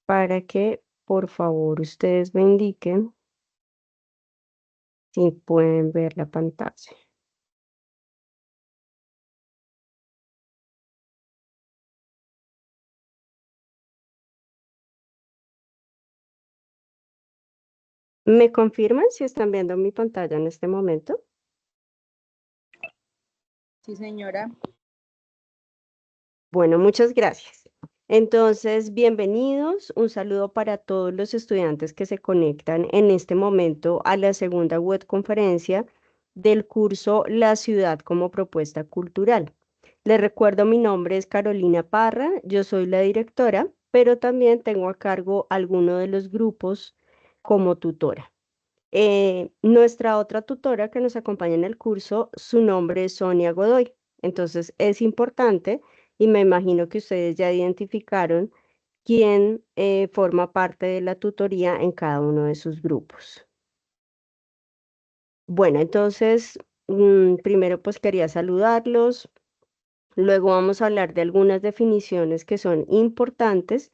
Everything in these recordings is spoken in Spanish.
para que por favor ustedes me indiquen si pueden ver la pantalla. ¿Me confirman si están viendo mi pantalla en este momento? Sí, señora. Bueno, muchas gracias. Entonces, bienvenidos. Un saludo para todos los estudiantes que se conectan en este momento a la segunda web conferencia del curso La ciudad como propuesta cultural. Les recuerdo, mi nombre es Carolina Parra, yo soy la directora, pero también tengo a cargo alguno de los grupos como tutora. Nuestra otra tutora que nos acompaña en el curso, su nombre es Sonia Godoy. Entonces es importante, y me imagino que ustedes ya identificaron quién forma parte de la tutoría en cada uno de sus grupos. Bueno, entonces, primero pues quería saludarlos, luego vamos a hablar de algunas definiciones que son importantes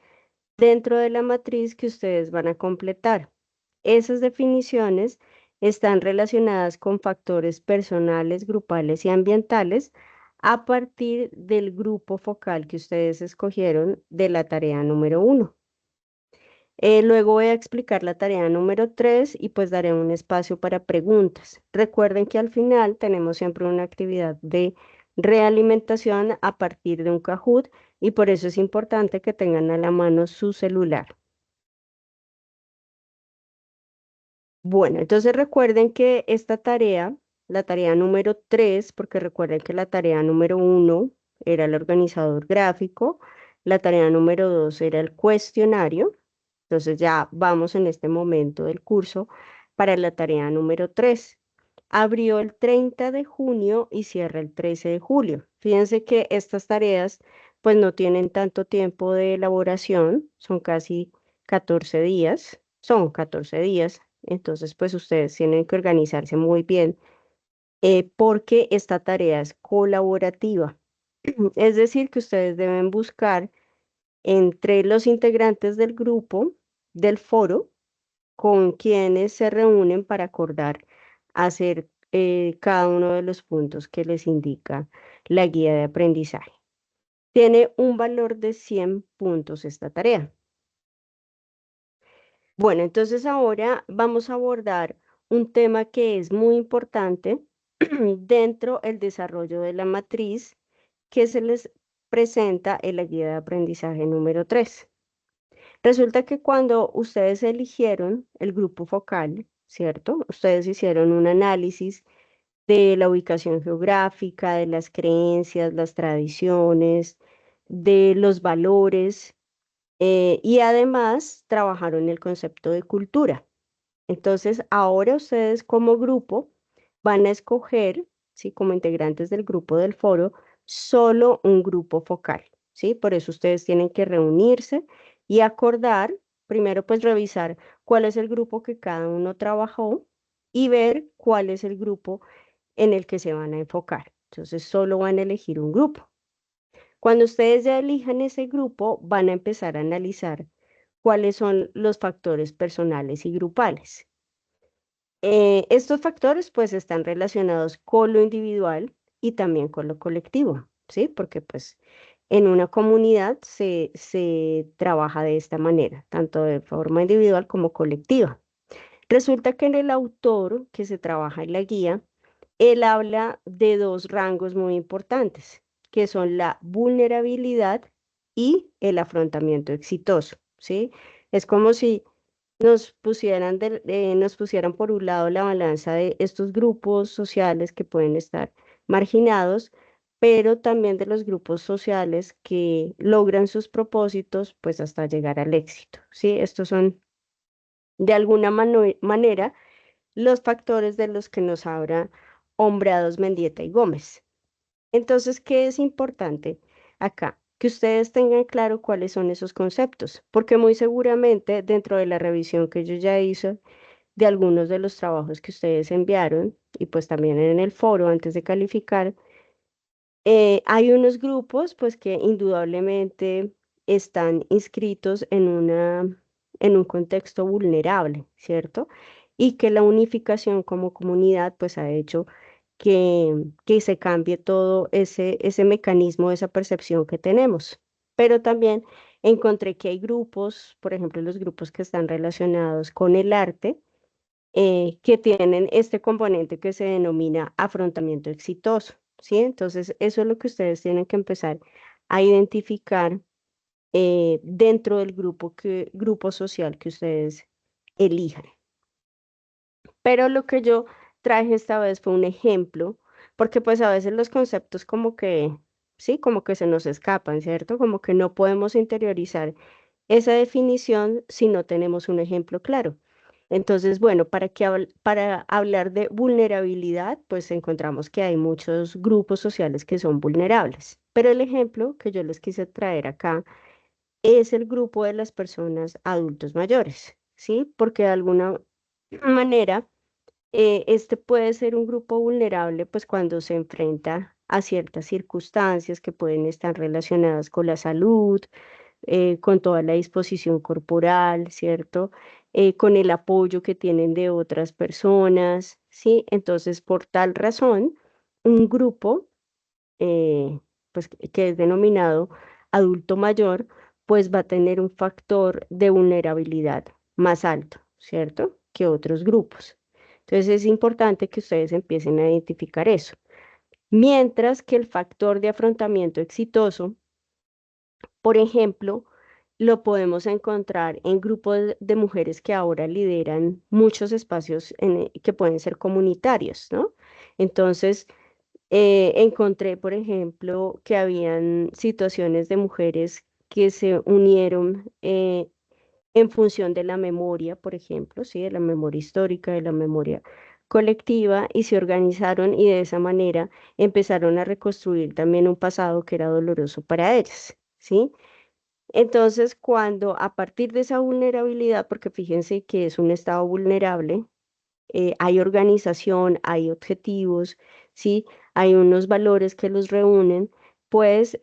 dentro de la matriz que ustedes van a completar. Esas definiciones están relacionadas con factores personales, grupales y ambientales a partir del grupo focal que ustedes escogieron de la tarea número 1. Luego voy a explicar la tarea número 3 y pues daré un espacio para preguntas. Recuerden que al final tenemos siempre una actividad de realimentación a partir de un Kahoot y por eso es importante que tengan a la mano su celular. Bueno, entonces recuerden que esta tarea, la tarea número 3, porque recuerden que la tarea número 1 era el organizador gráfico, la tarea número 2 era el cuestionario, entonces ya vamos en este momento del curso para la tarea número 3. Abrió el 30 de junio y cierra el 13 de julio. Fíjense que estas tareas pues no tienen tanto tiempo de elaboración, son casi 14 días, son 14 días, entonces pues ustedes tienen que organizarse muy bien porque esta tarea es colaborativa. Es decir, que ustedes deben buscar entre los integrantes del grupo, del foro, con quienes se reúnen para acordar hacer cada uno de los puntos que les indica la guía de aprendizaje. Tiene un valor de 100 puntos esta tarea. Bueno, entonces ahora vamos a abordar un tema que es muy importante dentro del desarrollo de la matriz que se les presenta en la guía de aprendizaje número 3. Resulta que cuando ustedes eligieron el grupo focal, ¿cierto? Ustedes hicieron un análisis de la ubicación geográfica, de las creencias, las tradiciones, de los valores y además trabajaron el concepto de cultura. Entonces, ahora ustedes como grupo van a escoger, ¿sí? Como integrantes del grupo del foro, solo un grupo focal, ¿sí? Por eso ustedes tienen que reunirse y acordar, primero pues revisar cuál es el grupo que cada uno trabajó y ver cuál es el grupo en el que se van a enfocar. Entonces, solo van a elegir un grupo. Cuando ustedes ya elijan ese grupo, van a empezar a analizar cuáles son los factores personales y grupales. Estos factores pues están relacionados con lo individual y también con lo colectivo, ¿sí? Porque pues en una comunidad se trabaja de esta manera, tanto de forma individual como colectiva. Resulta que en el autor que se trabaja en la guía, él habla de dos rangos muy importantes, que son la vulnerabilidad y el afrontamiento exitoso, ¿sí? Es como si nos pusieran por un lado la balanza de estos grupos sociales que pueden estar marginados, pero también de los grupos sociales que logran sus propósitos, pues hasta llegar al éxito, ¿sí? Estos son de alguna manera los factores de los que nos habla Hombrados, Mendieta y Gómez. Entonces, ¿qué es importante acá? Que ustedes tengan claro cuáles son esos conceptos, porque muy seguramente dentro de la revisión que yo ya hice de algunos de los trabajos que ustedes enviaron y pues también en el foro antes de calificar, hay unos grupos pues que indudablemente están inscritos en un contexto vulnerable, ¿cierto? Y que la unificación como comunidad pues ha hecho que se cambie todo ese mecanismo, esa percepción que tenemos. Pero también encontré que hay grupos, por ejemplo, los grupos que están relacionados con el arte, que tienen este componente que se denomina afrontamiento exitoso, ¿sí? Entonces, eso es lo que ustedes tienen que empezar a identificar dentro del grupo social que ustedes elijan. Pero lo que yo traje esta vez fue un ejemplo, porque pues a veces los conceptos como que, sí, como que se nos escapan, ¿cierto? Como que no podemos interiorizar esa definición si no tenemos un ejemplo claro. Entonces, bueno, para hablar de vulnerabilidad, pues encontramos que hay muchos grupos sociales que son vulnerables. Pero el ejemplo que yo les quise traer acá es el grupo de las personas adultos mayores, ¿sí? Porque de alguna manera este puede ser un grupo vulnerable, pues cuando se enfrenta a ciertas circunstancias que pueden estar relacionadas con la salud, con toda la disposición corporal, ¿cierto? Con el apoyo que tienen de otras personas, ¿sí? Entonces, por tal razón, un grupo, pues que es denominado adulto mayor, pues va a tener un factor de vulnerabilidad más alto, ¿cierto? Que otros grupos. Entonces, es importante que ustedes empiecen a identificar eso. Mientras que el factor de afrontamiento exitoso, por ejemplo, lo podemos encontrar en grupos de mujeres que ahora lideran muchos espacios que pueden ser comunitarios, ¿no? Entonces, encontré, por ejemplo, que habían situaciones de mujeres que se unieron en función de la memoria, por ejemplo, ¿sí? De la memoria histórica, de la memoria colectiva, y se organizaron y de esa manera empezaron a reconstruir también un pasado que era doloroso para ellas, ¿sí? Entonces, cuando a partir de esa vulnerabilidad, porque fíjense que es un estado vulnerable, hay organización, hay objetivos, ¿sí? Hay unos valores que los reúnen, pues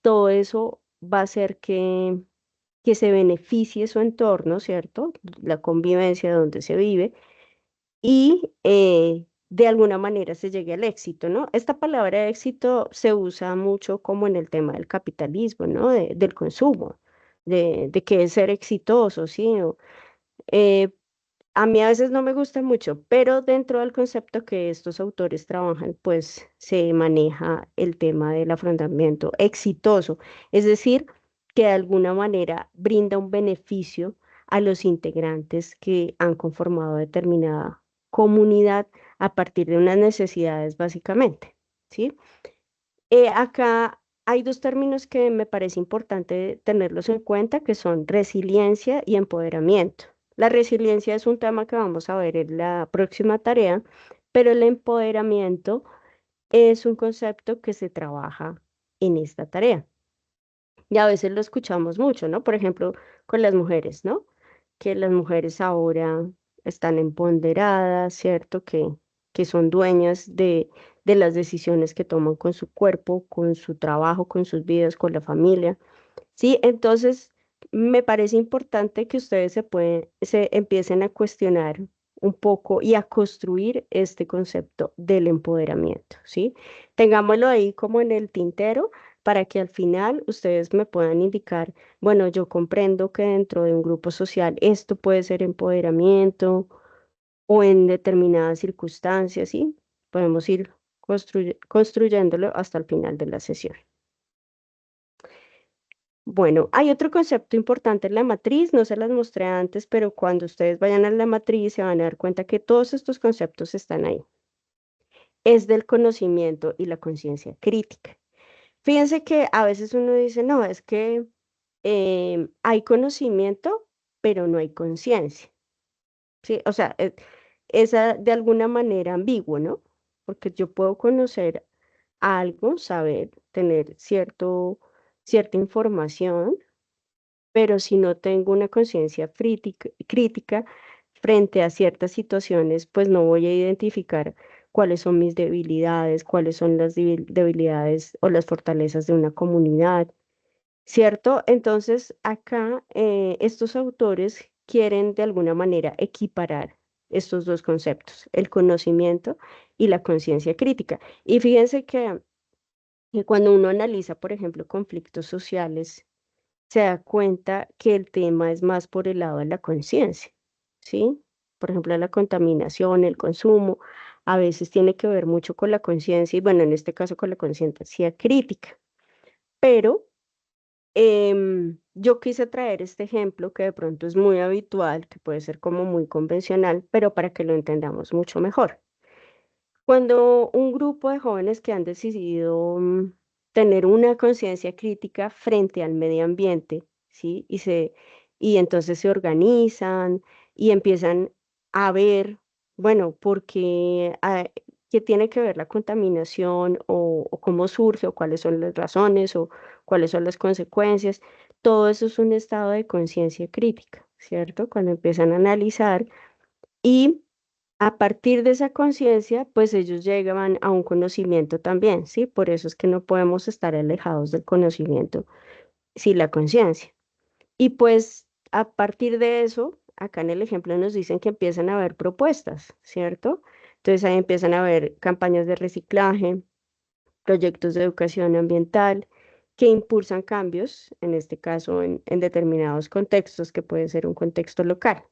todo eso va a hacer que se beneficie su entorno, ¿cierto? La convivencia donde se vive y de alguna manera se llegue al éxito, ¿no? Esta palabra éxito se usa mucho como en el tema del capitalismo, ¿no? Del consumo, de qué es ser exitoso, ¿sí? Eh, a mí a veces no me gusta mucho, pero dentro del concepto que estos autores trabajan, pues se maneja el tema del afrontamiento exitoso, es decir, que de alguna manera brinda un beneficio a los integrantes que han conformado determinada comunidad a partir de unas necesidades básicamente, ¿sí? Acá hay dos términos que me parece importante tenerlos en cuenta, que son resiliencia y empoderamiento. La resiliencia es un tema que vamos a ver en la próxima tarea, pero el empoderamiento es un concepto que se trabaja en esta tarea. Y a veces lo escuchamos mucho, ¿no? Por ejemplo, con las mujeres, ¿no? Que las mujeres ahora están empoderadas, ¿cierto? Que son dueñas de las decisiones que toman con su cuerpo, con su trabajo, con sus vidas, con la familia. Sí, entonces me parece importante que ustedes se empiecen a cuestionar un poco y a construir este concepto del empoderamiento, ¿sí? Tengámoslo ahí como en el tintero para que al final ustedes me puedan indicar, bueno, yo comprendo que dentro de un grupo social esto puede ser empoderamiento o en determinadas circunstancias, ¿sí? Podemos ir construyéndolo hasta el final de la sesión. Bueno, hay otro concepto importante en la matriz, no se las mostré antes, pero cuando ustedes vayan a la matriz se van a dar cuenta que todos estos conceptos están ahí. Es del conocimiento y la conciencia crítica. Fíjense que a veces uno dice, no, es que hay conocimiento, pero no hay conciencia, ¿sí? O sea, es de alguna manera ambiguo, ¿no? Porque yo puedo conocer algo, saber, tener cierta información, pero si no tengo una conciencia crítica frente a ciertas situaciones, pues no voy a identificar cuáles son mis debilidades, cuáles son las debilidades o las fortalezas de una comunidad. ¿cierto? Entonces, acá estos autores quieren de alguna manera equiparar estos dos conceptos, el conocimiento y la conciencia crítica. Y fíjense que cuando uno analiza, por ejemplo, conflictos sociales, se da cuenta que el tema es más por el lado de la conciencia, ¿sí? Por ejemplo, la contaminación, el consumo, a veces tiene que ver mucho con la conciencia y bueno, en este caso con la conciencia crítica. Pero yo quise traer este ejemplo que de pronto es muy habitual, que puede ser como muy convencional, pero para que lo entendamos mucho mejor. Cuando un grupo de jóvenes que han decidido tener una conciencia crítica frente al medio ambiente, ¿sí? Y entonces se organizan y empiezan a ver, bueno, qué tiene que ver la contaminación o cómo surge o cuáles son las razones o cuáles son las consecuencias. Todo eso es un estado de conciencia crítica, ¿cierto? Cuando empiezan a analizar y a partir de esa conciencia, pues ellos llegan a un conocimiento también, ¿sí? Por eso es que no podemos estar alejados del conocimiento sin la conciencia. Y pues a partir de eso, acá en el ejemplo nos dicen que empiezan a haber propuestas, ¿cierto? Entonces ahí empiezan a haber campañas de reciclaje, proyectos de educación ambiental que impulsan cambios, en este caso en determinados contextos, que puede ser un contexto local.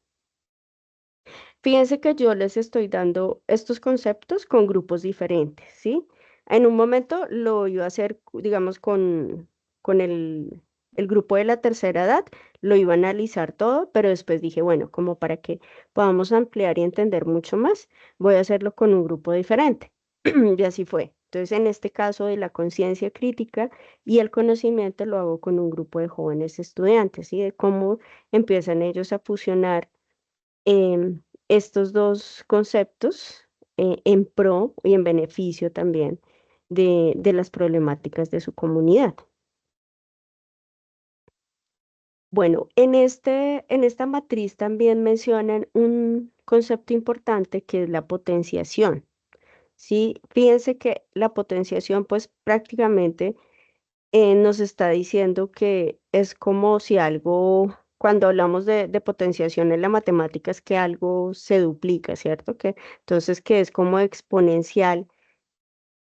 Fíjense que yo les estoy dando estos conceptos con grupos diferentes, ¿sí? En un momento lo iba a hacer, digamos, con el grupo de la tercera edad, lo iba a analizar todo, pero después dije, bueno, como para que podamos ampliar y entender mucho más, voy a hacerlo con un grupo diferente. Y así fue. Entonces, en este caso de la conciencia crítica y el conocimiento lo hago con un grupo de jóvenes estudiantes, ¿sí? De cómo empiezan ellos a fusionar estos dos conceptos en pro y en beneficio también de las problemáticas de su comunidad. Bueno, en esta matriz también mencionan un concepto importante que es la potenciación. Sí, fíjense que la potenciación pues prácticamente nos está diciendo que es como si algo, cuando hablamos de potenciación en la matemática, es que algo se duplica, ¿cierto? Entonces, que es como exponencial,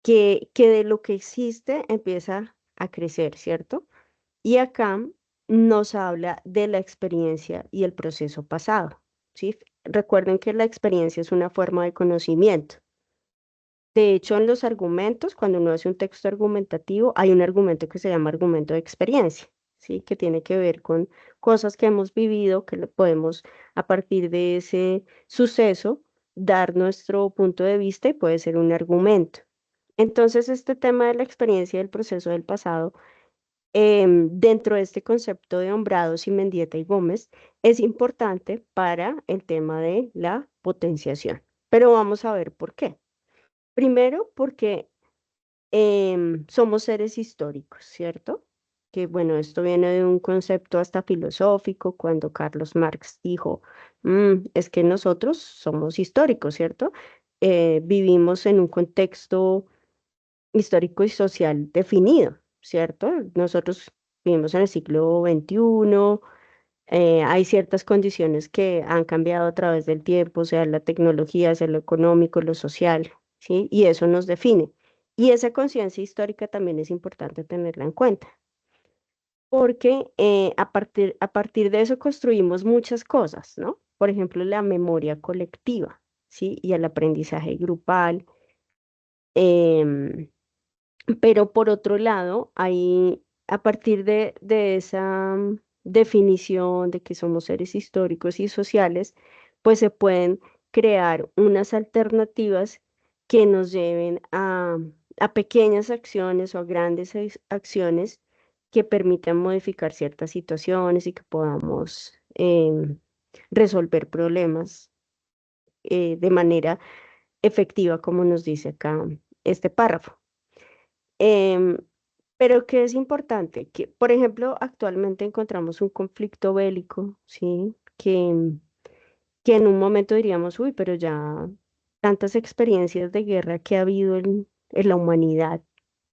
que de lo que existe empieza a crecer, ¿cierto? Y acá nos habla de la experiencia y el proceso pasado, ¿sí? Recuerden que la experiencia es una forma de conocimiento. De hecho, en los argumentos, cuando uno hace un texto argumentativo, hay un argumento que se llama argumento de experiencia, ¿sí? Que tiene que ver con cosas que hemos vivido, que podemos, a partir de ese suceso, dar nuestro punto de vista y puede ser un argumento. Entonces, este tema de la experiencia y el proceso del pasado, dentro de este concepto de Hombrados y Mendieta y Gómez, es importante para el tema de la potenciación. Pero vamos a ver por qué. Primero, porque somos seres históricos, ¿cierto? Que bueno, esto viene de un concepto hasta filosófico, cuando Carlos Marx dijo, es que nosotros somos históricos, ¿cierto? Vivimos en un contexto histórico y social definido, ¿cierto? Nosotros vivimos en el siglo XXI, hay ciertas condiciones que han cambiado a través del tiempo, sea la tecnología, sea lo económico, lo social, ¿sí? Y eso nos define. Y esa conciencia histórica también es importante tenerla en cuenta, porque a partir de eso construimos muchas cosas, ¿no? Por ejemplo, la memoria colectiva, ¿sí? Y el aprendizaje grupal. em, pero por otro lado, hay, a partir de esa definición de que somos seres históricos y sociales, pues se pueden crear unas alternativas que nos lleven a pequeñas acciones o a grandes acciones que permitan modificar ciertas situaciones y que podamos resolver problemas de manera efectiva, como nos dice acá este párrafo. Em, pero que es importante que, por ejemplo, actualmente encontramos un conflicto bélico, ¿sí? Que en un momento diríamos, uy, pero ya tantas experiencias de guerra que ha habido en la humanidad,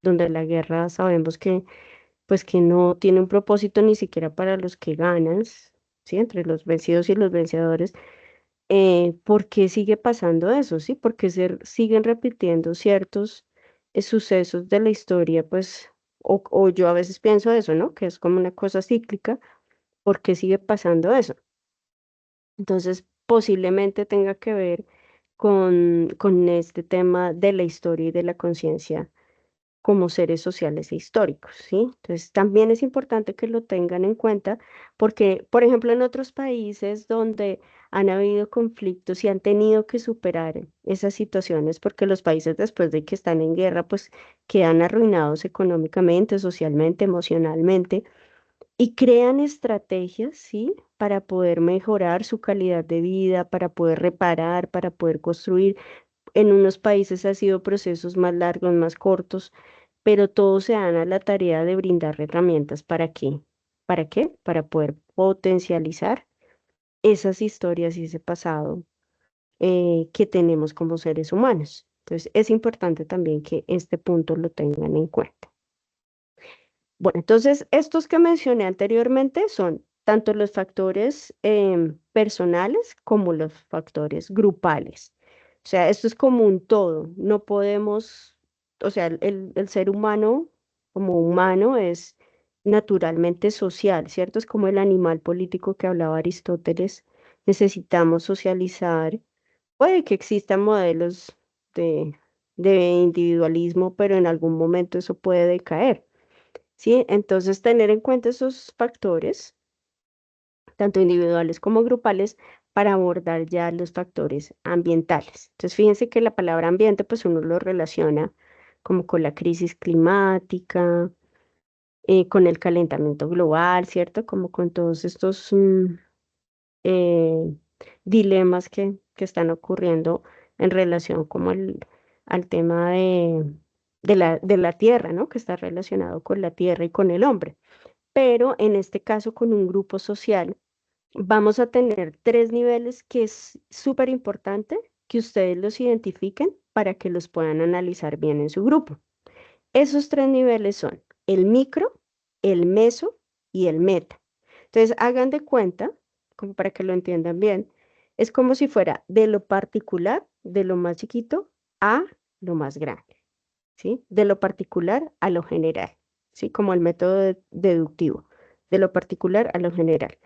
donde la guerra sabemos que pues que no tiene un propósito ni siquiera para los que ganan, ¿sí? Entre los vencidos y los vencedores. ¿Por qué sigue pasando eso? ¿Sí? Porque se siguen repitiendo ciertos sucesos de la historia, pues, o yo a veces pienso eso, ¿no? Que es como una cosa cíclica. ¿Por qué sigue pasando eso? Entonces, posiblemente tenga que ver con este tema de la historia y de la conciencia como seres sociales e históricos, ¿sí? Entonces, también es importante que lo tengan en cuenta porque, por ejemplo, en otros países donde han habido conflictos y han tenido que superar esas situaciones, porque los países después de que están en guerra, pues quedan arruinados económicamente, socialmente, emocionalmente, y crean estrategias, ¿sí? Para poder mejorar su calidad de vida, para poder reparar, para poder construir. En unos países ha sido procesos más largos, más cortos, pero todos se dan a la tarea de brindar herramientas. ¿Para qué? ¿Para qué? Para poder potencializar esas historias y ese pasado que tenemos como seres humanos. Entonces, es importante también que este punto lo tengan en cuenta. Bueno, entonces estos que mencioné anteriormente son tanto los factores personales como los factores grupales. O sea, esto es como un todo. No podemos, o sea, el ser humano como humano es naturalmente social, ¿cierto? Es como el animal político que hablaba Aristóteles. Necesitamos socializar. Puede que existan modelos de, de individualismo, pero en algún momento eso puede decaer. ¿Sí? Entonces, tener en cuenta esos factores, tanto individuales como grupales, para abordar ya los factores ambientales. Entonces, fíjense que la palabra ambiente, pues uno lo relaciona como con la crisis climática, con el calentamiento global, ¿cierto? Como con todos estos eh, dilemas que están ocurriendo en relación como al tema de la tierra, ¿no? Que está relacionado con la tierra y con el hombre. Pero en este caso con un grupo social vamos a tener tres niveles que es súper importante que ustedes los identifiquen para que los puedan analizar bien en su grupo. Esos tres niveles son el micro, el meso y el meta. Entonces hagan de cuenta, como para que lo entiendan bien, es como si fuera de lo particular, de lo más chiquito a lo más grande, ¿sí? De lo particular a lo general, ¿sí? Como el método deductivo, de lo particular a lo general.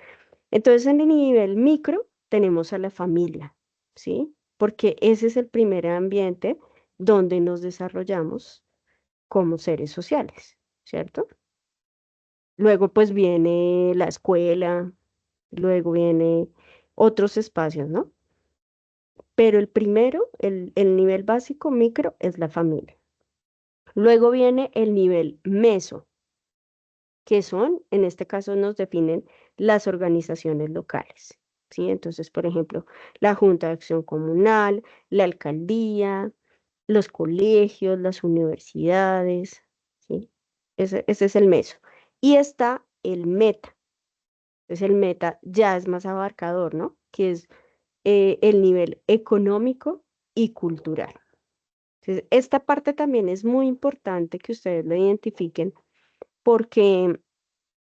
Entonces, en el nivel micro tenemos a la familia, ¿sí? Porque ese es el primer ambiente donde nos desarrollamos como seres sociales, ¿cierto? Luego, pues viene la escuela, luego viene otros espacios, ¿no? Pero el primero, el nivel básico micro, es la familia. Luego viene el nivel meso, que son, en este caso nos definen las organizaciones locales, ¿sí? Entonces, por ejemplo, la Junta de Acción Comunal, la alcaldía, los colegios, las universidades, ¿sí? Ese es el meso. Y está el meta. Entonces, el meta ya es más abarcador, ¿no? Que es el nivel económico y cultural. Entonces, esta parte también es muy importante que ustedes lo identifiquen porque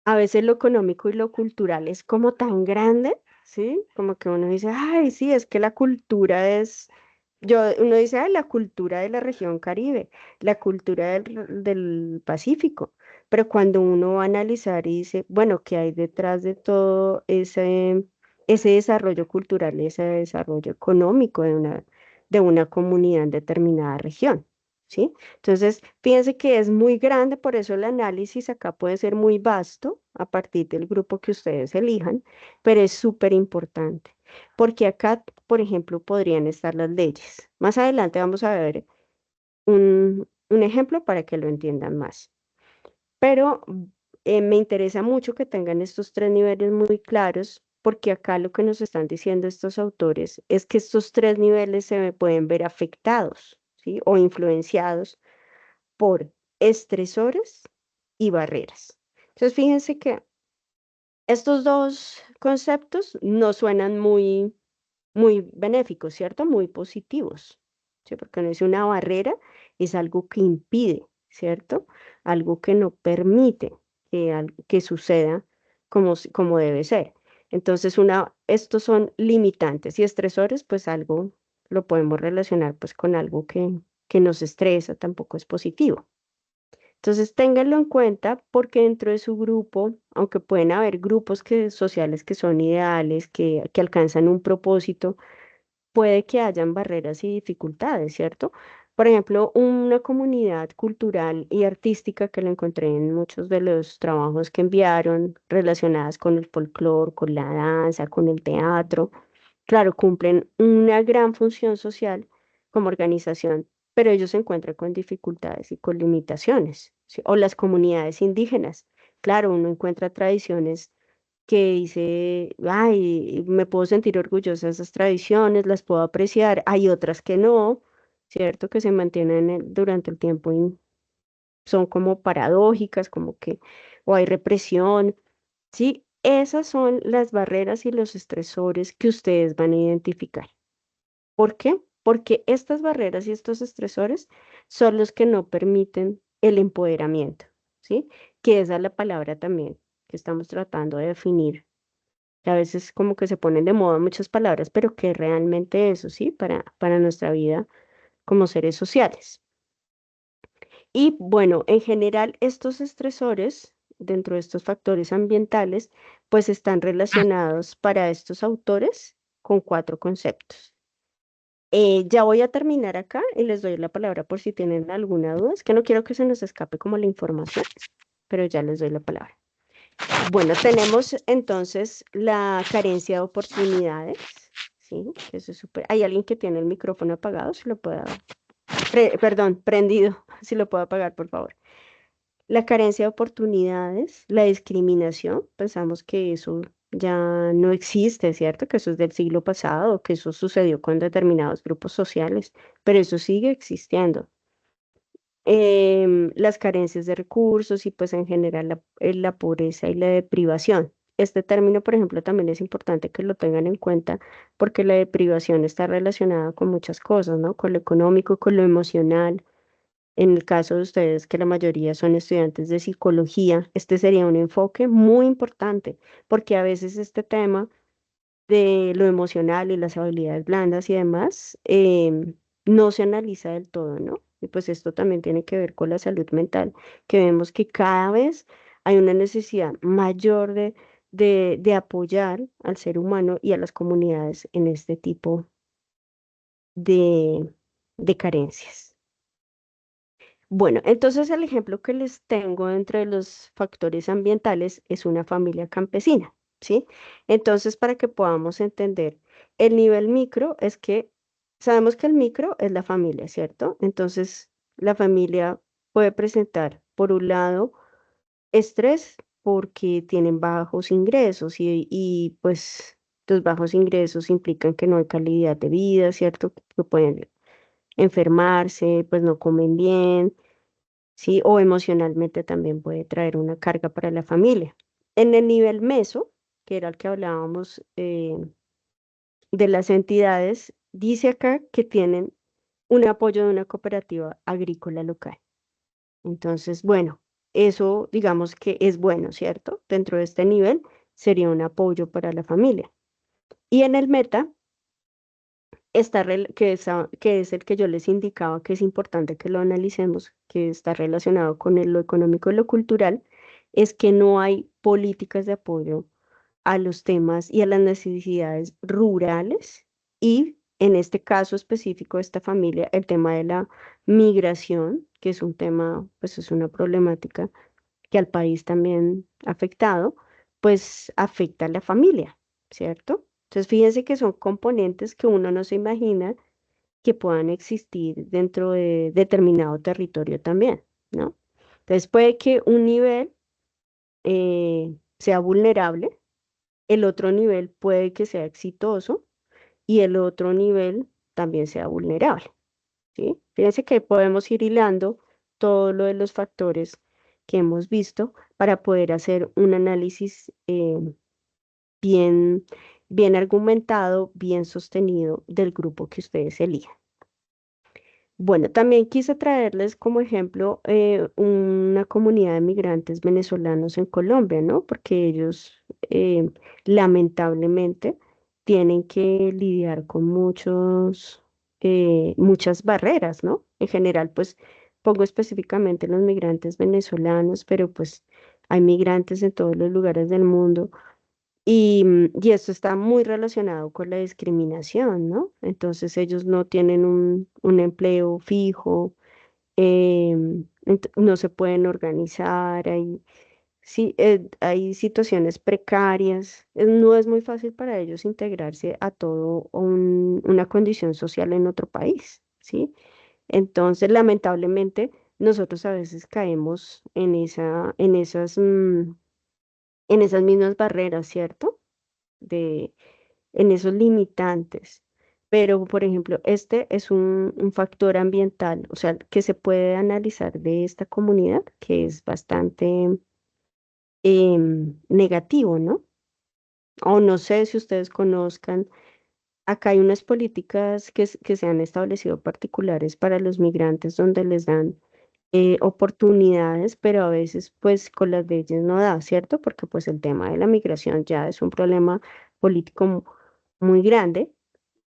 a veces lo económico y lo cultural es como tan grande, ¿sí? Como que uno dice, ay, sí, es que la cultura es, uno dice, ay, la cultura de la región Caribe, la cultura del Pacífico, pero cuando uno va a analizar y dice, bueno, ¿qué hay detrás de todo ese desarrollo cultural, ese desarrollo económico de una comunidad en determinada región? ¿Sí? Entonces, fíjense que es muy grande, por eso el análisis acá puede ser muy vasto a partir del grupo que ustedes elijan, pero es súper importante, porque acá, por ejemplo, podrían estar las leyes. Más adelante vamos a ver un ejemplo para que lo entiendan más. Pero me interesa mucho que tengan estos tres niveles muy claros, porque acá lo que nos están diciendo estos autores es que estos tres niveles se pueden ver afectados, ¿sí? O influenciados por estresores y barreras. Entonces, fíjense que estos dos conceptos no suenan muy benéficos, ¿cierto? Muy positivos, ¿sí? Porque no es una barrera, es algo que impide, ¿cierto? Algo que no permite. que suceda como debe ser. Entonces, estos son limitantes y estresores, pues algo lo podemos relacionar pues con algo que nos estresa, tampoco es positivo. Entonces, ténganlo en cuenta porque dentro de su grupo, aunque pueden haber grupos sociales que son ideales, que alcanzan un propósito, puede que hayan barreras y dificultades, ¿cierto? Por ejemplo, una comunidad cultural y artística que lo encontré en muchos de los trabajos que enviaron relacionadas con el folclore, con la danza, con el teatro. Claro, cumplen una gran función social como organización, pero ellos se encuentran con dificultades y con limitaciones, ¿sí? O las comunidades indígenas. Claro, uno encuentra tradiciones que dice, ay, me puedo sentir orgullosa de esas tradiciones, las puedo apreciar. Hay otras que no, ¿cierto? Que se mantienen durante el tiempo y son como paradójicas, como que, o hay represión, ¿sí? Esas son las barreras y los estresores que ustedes van a identificar. ¿Por qué? Porque estas barreras y estos estresores son los que no permiten el empoderamiento, ¿sí? Que esa es la palabra también que estamos tratando de definir, que a veces como que se ponen de moda muchas palabras, pero que realmente eso, ¿sí? Para nuestra vida como seres sociales. Y bueno, en general estos estresores, dentro de estos factores ambientales, pues están relacionados para estos autores con cuatro conceptos. Ya voy a terminar acá y les doy la palabra por si tienen alguna duda. Es que no quiero que se nos escape como la información, pero ya les doy la palabra. Bueno, tenemos entonces la carencia de oportunidades, ¿sí? Eso es súper. ¿Hay alguien que tiene el micrófono apagado? Si lo pueda, perdón, prendido, si lo puedo apagar, por favor. La carencia de oportunidades, la discriminación, pensamos que eso ya no existe, ¿cierto? Que eso es del siglo pasado, que eso sucedió con determinados grupos sociales, pero eso sigue existiendo. Las carencias de recursos y pues en general la pobreza y la deprivación. Este término, por ejemplo, también es importante que lo tengan en cuenta porque la deprivación está relacionada con muchas cosas, ¿no? Con lo económico, con lo emocional. En el caso de ustedes, que la mayoría son estudiantes de psicología, este sería un enfoque muy importante porque a veces este tema de lo emocional y las habilidades blandas y demás, no se analiza del todo, ¿no? Y pues esto también tiene que ver con la salud mental, que vemos que cada vez hay una necesidad mayor de apoyar al ser humano y a las comunidades en este tipo de, de carencias. Bueno, entonces el ejemplo que les tengo entre los factores ambientales es una familia campesina, ¿sí? Entonces, para que podamos entender, el nivel micro es que sabemos que el micro es la familia, ¿cierto? Entonces, la familia puede presentar, por un lado, estrés porque tienen bajos ingresos pues los bajos ingresos implican que no hay calidad de vida, ¿cierto? Que pueden enfermarse, pues no comen bien, ¿sí? O emocionalmente también puede traer una carga para la familia. En el nivel meso, que era el que hablábamos de las entidades, dice acá que tienen un apoyo de una cooperativa agrícola local. Entonces, bueno, eso digamos que es bueno, ¿cierto? Dentro de este nivel sería un apoyo para la familia. Y en el meta, que es el que yo les indicaba que es importante que lo analicemos, que está relacionado con lo económico y lo cultural, es que no hay políticas de apoyo a los temas y a las necesidades rurales y en este caso específico de esta familia, el tema de la migración, que es un tema, pues es una problemática que al país también ha afectado, pues afecta a la familia, ¿cierto? Entonces, fíjense que son componentes que uno no se imagina que puedan existir dentro de determinado territorio también, ¿no? Entonces, puede que un nivel sea vulnerable, el otro nivel puede que sea exitoso y el otro nivel también sea vulnerable, ¿sí? Fíjense que podemos ir hilando todo lo de los factores que hemos visto para poder hacer un análisis bien, bien argumentado, bien sostenido del grupo que ustedes elijan. Bueno, también quise traerles como ejemplo una comunidad de migrantes venezolanos en Colombia, ¿no? Porque ellos lamentablemente tienen que lidiar con muchas barreras, ¿no? En general, pues pongo específicamente los migrantes venezolanos, pero pues hay migrantes en todos los lugares del mundo. Y esto está muy relacionado con la discriminación, ¿no? Entonces ellos no tienen un empleo fijo, no se pueden organizar, sí, hay situaciones precarias, no es muy fácil para ellos integrarse a todo una condición social en otro país, ¿sí? Entonces, lamentablemente, nosotros a veces caemos en esas mismas barreras, ¿cierto? En esos limitantes. Pero, por ejemplo, este es un factor ambiental, o sea, que se puede analizar de esta comunidad, que es bastante negativo, ¿no? O no sé si ustedes conozcan, acá hay unas políticas que se han establecido particulares para los migrantes donde les dan oportunidades, pero a veces pues con las leyes no da, ¿cierto? Porque pues el tema de la migración ya es un problema político muy grande,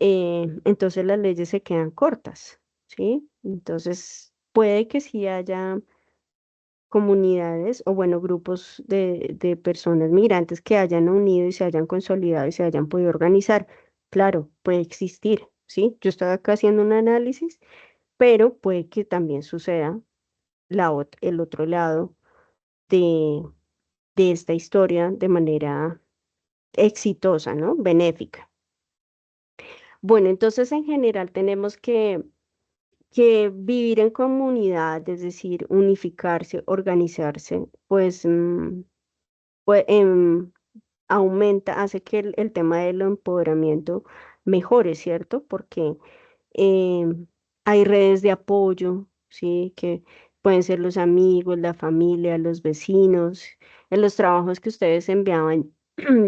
entonces las leyes se quedan cortas, ¿sí? Entonces puede que sí haya comunidades o bueno, grupos de personas migrantes que hayan unido y se hayan consolidado y se hayan podido organizar. Claro, puede existir, ¿sí? Yo estaba acá haciendo un análisis, pero puede que también suceda el otro lado de, de esta historia de manera exitosa, ¿no? Benéfica. Bueno, entonces en general tenemos que vivir en comunidad, es decir, unificarse, organizarse, pues, pues, hace que el tema del empoderamiento mejore, ¿cierto? Porque eh, hay redes de apoyo, ¿sí? Que pueden ser los amigos, la familia, los vecinos. En los trabajos que ustedes enviaban,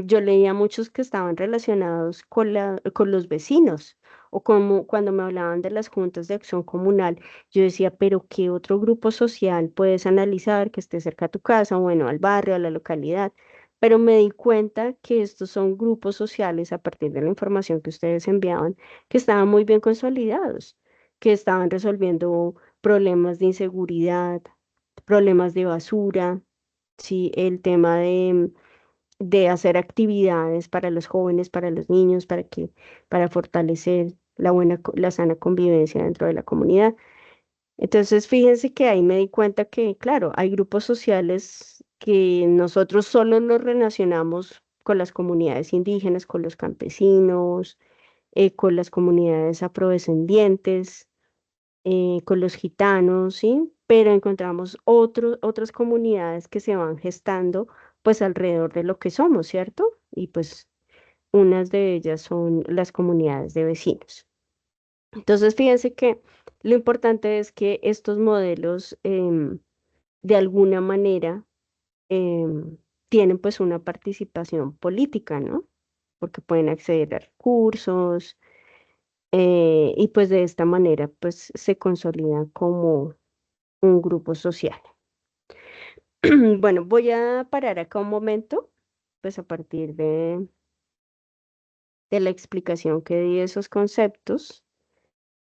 yo leía muchos que estaban relacionados con los vecinos o como cuando me hablaban de las juntas de acción comunal, yo decía, pero ¿qué otro grupo social puedes analizar que esté cerca a tu casa, bueno, al barrio, a la localidad? Pero me di cuenta que estos son grupos sociales a partir de la información que ustedes enviaban que estaban muy bien consolidados, que estaban resolviendo problemas de inseguridad, problemas de basura, sí, el tema de hacer actividades para los jóvenes, para los niños, para fortalecer la sana convivencia dentro de la comunidad. Entonces, fíjense que ahí me di cuenta que, claro, hay grupos sociales que nosotros solo los relacionamos con las comunidades indígenas, con los campesinos, con las comunidades afrodescendientes, con los gitanos, ¿sí? Pero encontramos otras comunidades que se van gestando pues alrededor de lo que somos, ¿cierto? Y pues unas de ellas son las comunidades de vecinos. Entonces, fíjense que lo importante es que estos modelos de alguna manera tienen pues una participación política, ¿no? Porque pueden acceder a recursos, y pues de esta manera pues se consolida como un grupo social. Bueno, voy a parar acá un momento, pues a partir de la explicación que di de esos conceptos.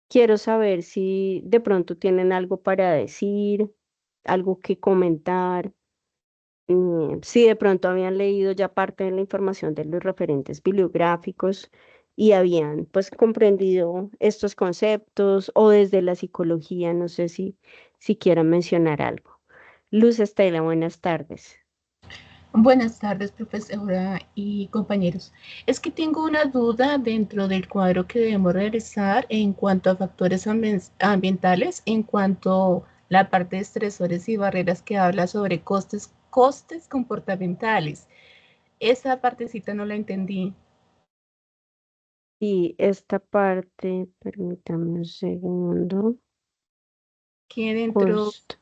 Quiero saber si de pronto tienen algo para decir, algo que comentar, si de pronto habían leído ya parte de la información de los referentes bibliográficos y habían pues comprendido estos conceptos o desde la psicología, no sé si quieran mencionar algo. Luz Estela, buenas tardes. Buenas tardes, profesora y compañeros. Es que tengo una duda dentro del cuadro que debemos realizar en cuanto a factores ambientales, en cuanto a la parte de estresores y barreras que habla sobre costes comportamentales. Esa partecita no la entendí. Y esta parte, permítame un segundo. Que dentro Cost.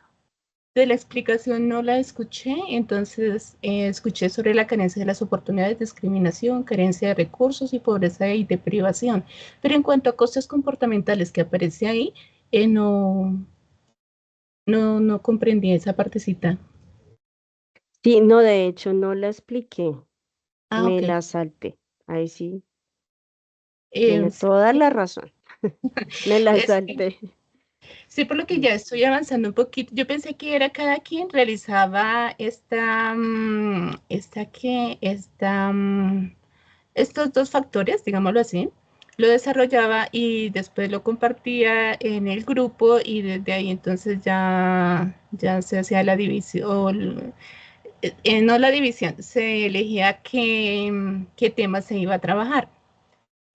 de la explicación no la escuché, entonces escuché sobre la carencia de las oportunidades, discriminación, carencia de recursos y pobreza y de privación. Pero en cuanto a costes comportamentales que aparece ahí, No, no comprendí esa partecita. Sí, no, de hecho no la expliqué, Ah, me ok. la salté. Ahí sí, tiene Sí, toda la razón, me la es, salté. sí, por lo que Sí. ya estoy avanzando un poquito. Yo pensé que era cada quien realizaba estos dos factores, digámoslo así, lo desarrollaba y después lo compartía en el grupo y desde ahí entonces ya se hacía la división, no la división, se elegía qué tema se iba a trabajar.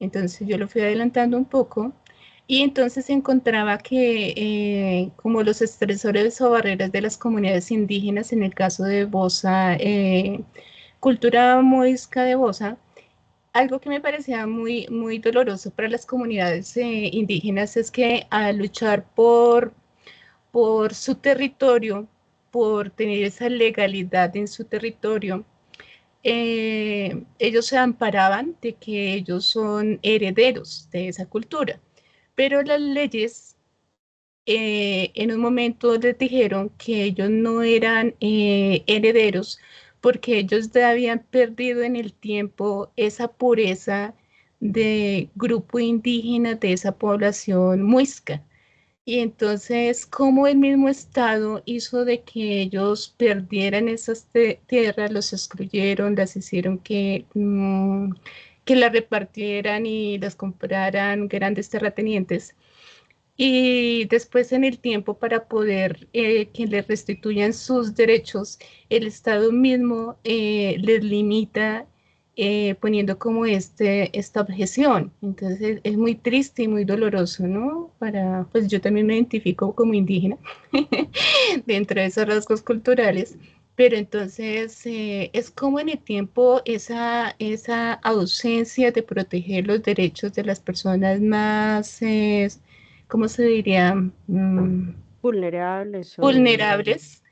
Entonces yo lo fui adelantando un poco y entonces encontraba que como los estresores o barreras de las comunidades indígenas, en el caso de Bosa, cultura muisca de Bosa, algo que me parecía muy doloroso para las comunidades indígenas es que al luchar por su territorio, por tener esa legalidad en su territorio, ellos se amparaban de que ellos son herederos de esa cultura, pero las leyes en un momento les dijeron que ellos no eran herederos porque ellos ya habían perdido en el tiempo esa pureza de grupo indígena de esa población muisca. Y entonces, como el mismo Estado hizo de que ellos perdieran esas tierras, los excluyeron, las hicieron que las repartieran y las compraran grandes terratenientes. Y después en el tiempo para poder que les restituyan sus derechos, el Estado mismo les limita poniendo como esta objeción. Entonces es muy triste y muy doloroso, ¿no? Pues yo también me identifico como indígena dentro de esos rasgos culturales, pero entonces es como en el tiempo esa ausencia de proteger los derechos de las personas más, ¿cómo se diría? Vulnerables o Vulnerables,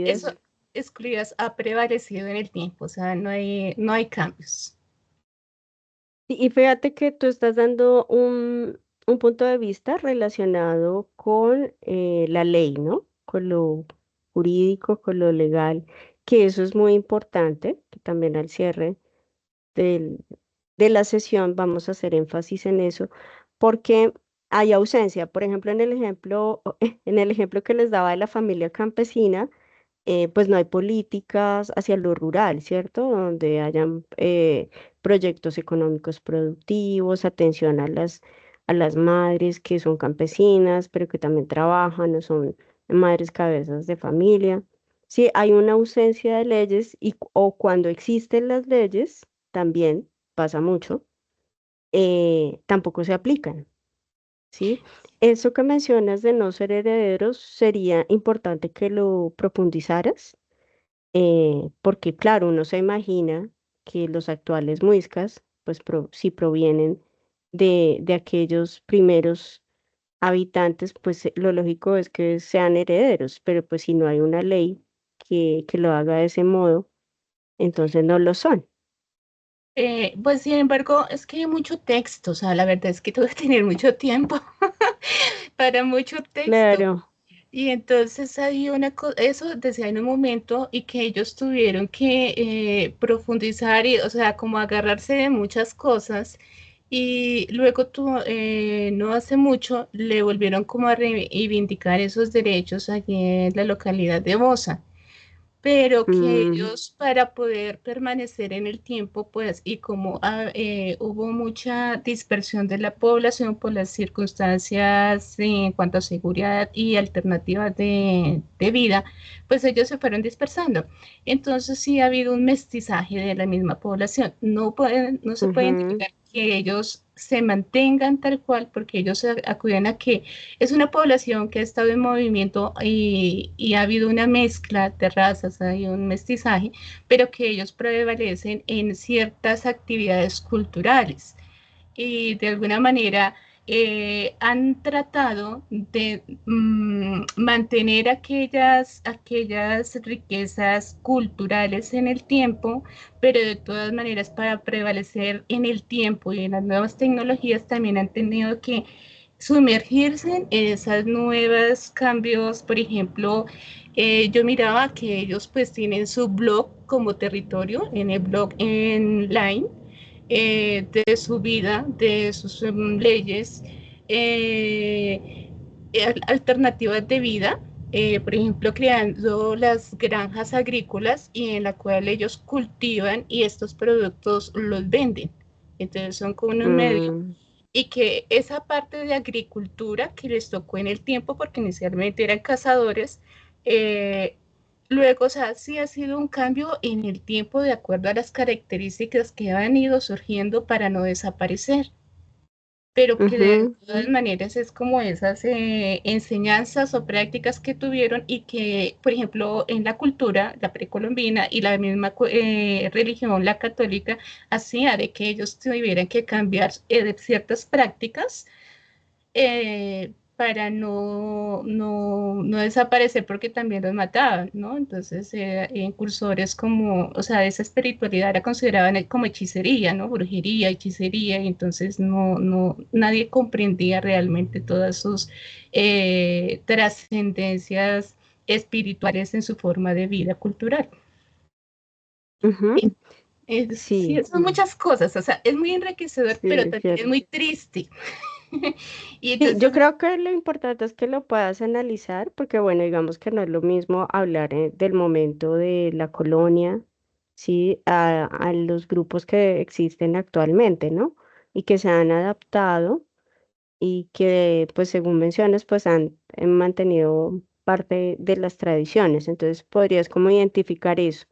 eso excluidas. excluidas ha prevalecido en el tiempo, o sea, no hay cambios. Y fíjate que tú estás dando un punto de vista relacionado con la ley, ¿no? Con lo jurídico, con lo legal, que eso es muy importante, que también al cierre del- de la sesión vamos a hacer énfasis en eso, porque hay ausencia. Por ejemplo, en el ejemplo que les daba de la familia campesina, pues no hay políticas hacia lo rural, ¿cierto? Donde hayan proyectos económicos productivos, atención a las madres que son campesinas, pero que también trabajan o son madres cabezas de familia. Sí, hay una ausencia de leyes o cuando existen las leyes, también pasa mucho, tampoco se aplican. ¿Sí? Eso que mencionas de no ser herederos sería importante que lo profundizaras porque claro, uno se imagina que los actuales muiscas, pues si provienen de aquellos primeros habitantes, pues lo lógico es que sean herederos, pero pues si no hay una ley que lo haga de ese modo, entonces no lo son. Pues sin embargo, es que hay mucho texto, o sea, la verdad es que tuve que tener mucho tiempo para mucho texto. Claro. Y entonces hay eso decía en un momento y que ellos tuvieron que profundizar y, o sea, como agarrarse de muchas cosas y luego no hace mucho le volvieron como a reivindicar esos derechos allí en la localidad de Bosa, pero que Mm, ellos para poder permanecer en el tiempo, pues, y como hubo mucha dispersión de la población por las circunstancias en cuanto a seguridad y alternativas de vida, pues ellos se fueron dispersando. Entonces sí ha habido un mestizaje de la misma población. No se puede ujú, identificar que ellos se mantengan tal cual porque ellos acuden a que es una población que ha estado en movimiento y ha habido una mezcla de razas, hay un mestizaje, pero que ellos prevalecen en ciertas actividades culturales y de alguna manera han tratado de mantener aquellas riquezas culturales en el tiempo, pero de todas maneras para prevalecer en el tiempo y en las nuevas tecnologías también han tenido que sumergirse en esas nuevas cambios. Por ejemplo, yo miraba que ellos pues tienen su blog como territorio, en el blog en line, de su vida, de sus leyes, eh, alternativas de vida, por ejemplo, creando las granjas agrícolas y en la cual ellos cultivan y estos productos los venden. Entonces son como unos medios Mm, y que esa parte de agricultura que les tocó en el tiempo, porque inicialmente eran cazadores, eh, luego, o sea, sí ha sido un cambio en el tiempo de acuerdo a las características que han ido surgiendo para no desaparecer, pero que de ujú, todas maneras es como esas enseñanzas o prácticas que tuvieron y que, por ejemplo, en la cultura, la precolombina y la misma religión, la católica, hacía de que ellos tuvieran que cambiar ciertas prácticas para no desaparecer porque también los mataban, ¿no? Entonces, incursores como, o sea, esa espiritualidad era considerada como hechicería, ¿no? Brujería, hechicería, y entonces nadie comprendía realmente todas sus trascendencias espirituales en su forma de vida cultural. ujú. Sí, Sí, son muchas cosas, o sea, es muy enriquecedor, sí, pero es también es cierto. muy triste. Y Sí, yo entonces, creo que lo importante es que lo puedas analizar, porque bueno, digamos que no es lo mismo hablar del momento de la colonia, sí, a los grupos que existen actualmente, ¿no? Y que se han adaptado y que, pues según mencionas, pues han mantenido parte de las tradiciones. Entonces podrías como identificar eso.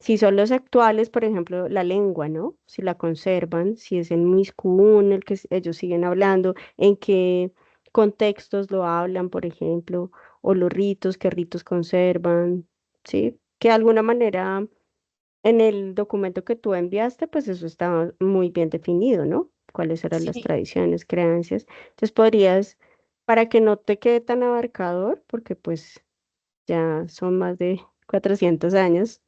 Si son los actuales, por ejemplo, la lengua, ¿no? Si la conservan, si es el Mixcoún el que ellos siguen hablando, en qué contextos lo hablan, por ejemplo, o los ritos, qué ritos conservan, ¿sí? Que de alguna manera en el documento que tú enviaste, pues eso está muy bien definido, ¿no? Cuáles eran las sí, tradiciones, creencias. Entonces podrías, para que no te quede tan abarcador, porque pues ya son más de 400 años,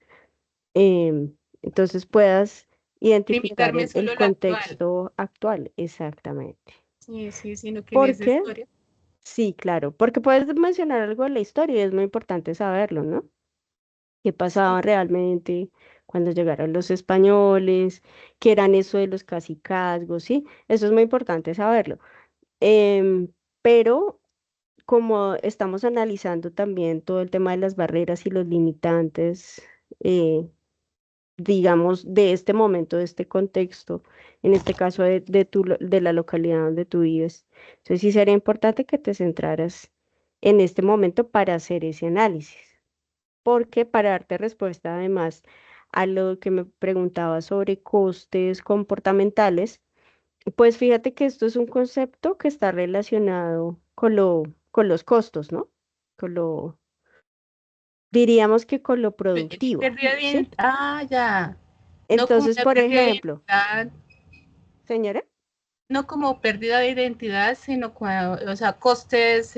entonces puedas identificar limitarme el solo a lo actual. contexto actual, exactamente. Sí, sí, sino que en esa Porque, historia. sí, claro, porque puedes mencionar algo de la historia y es muy importante saberlo, ¿no? ¿Qué Sí, pasaba realmente cuando llegaron los españoles? ¿Qué eran eso de los cacicazgos? Sí, eso es muy importante saberlo. Em, pero como estamos analizando también todo el tema de las barreras y los limitantes, eh, digamos, de este momento, de este contexto, en este caso de la localidad donde tú vives. Entonces sí sería importante que te centraras en este momento para hacer ese análisis, porque para darte respuesta además a lo que me preguntaba sobre costes comportamentales, pues fíjate que esto es un concepto que está relacionado con los costos, ¿no? Con lo, diríamos que con lo productivo, Pérdida de, ¿sí? ya. No como Entonces, una por pérdida de ejemplo, identidad, señora. no como pérdida de identidad, sino cuando, o sea, costes,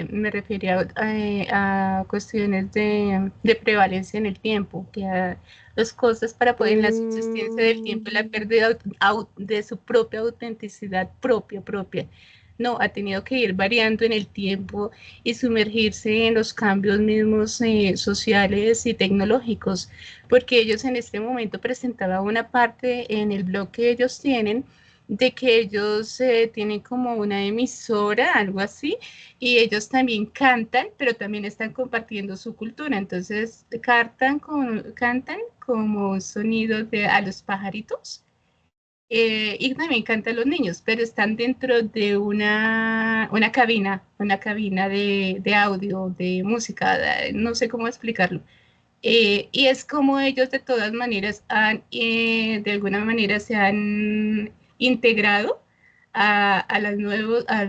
me refería a cuestiones de prevalencia en el tiempo, que los costes para poder en la subsistencia del Mm, tiempo, la pérdida de su propia autenticidad propia. No, ha tenido que ir variando en el tiempo y sumergirse en los cambios mismos sociales y tecnológicos, porque ellos en este momento presentaban una parte en el blog que ellos tienen de que ellos tienen como una emisora, algo así, y ellos también cantan, pero también están compartiendo su cultura. Entonces cantan como sonidos a los pajaritos. Y también cantan los niños, pero están dentro de una cabina de audio, de música, no sé cómo explicarlo. Y es como ellos de todas maneras de alguna manera se han integrado a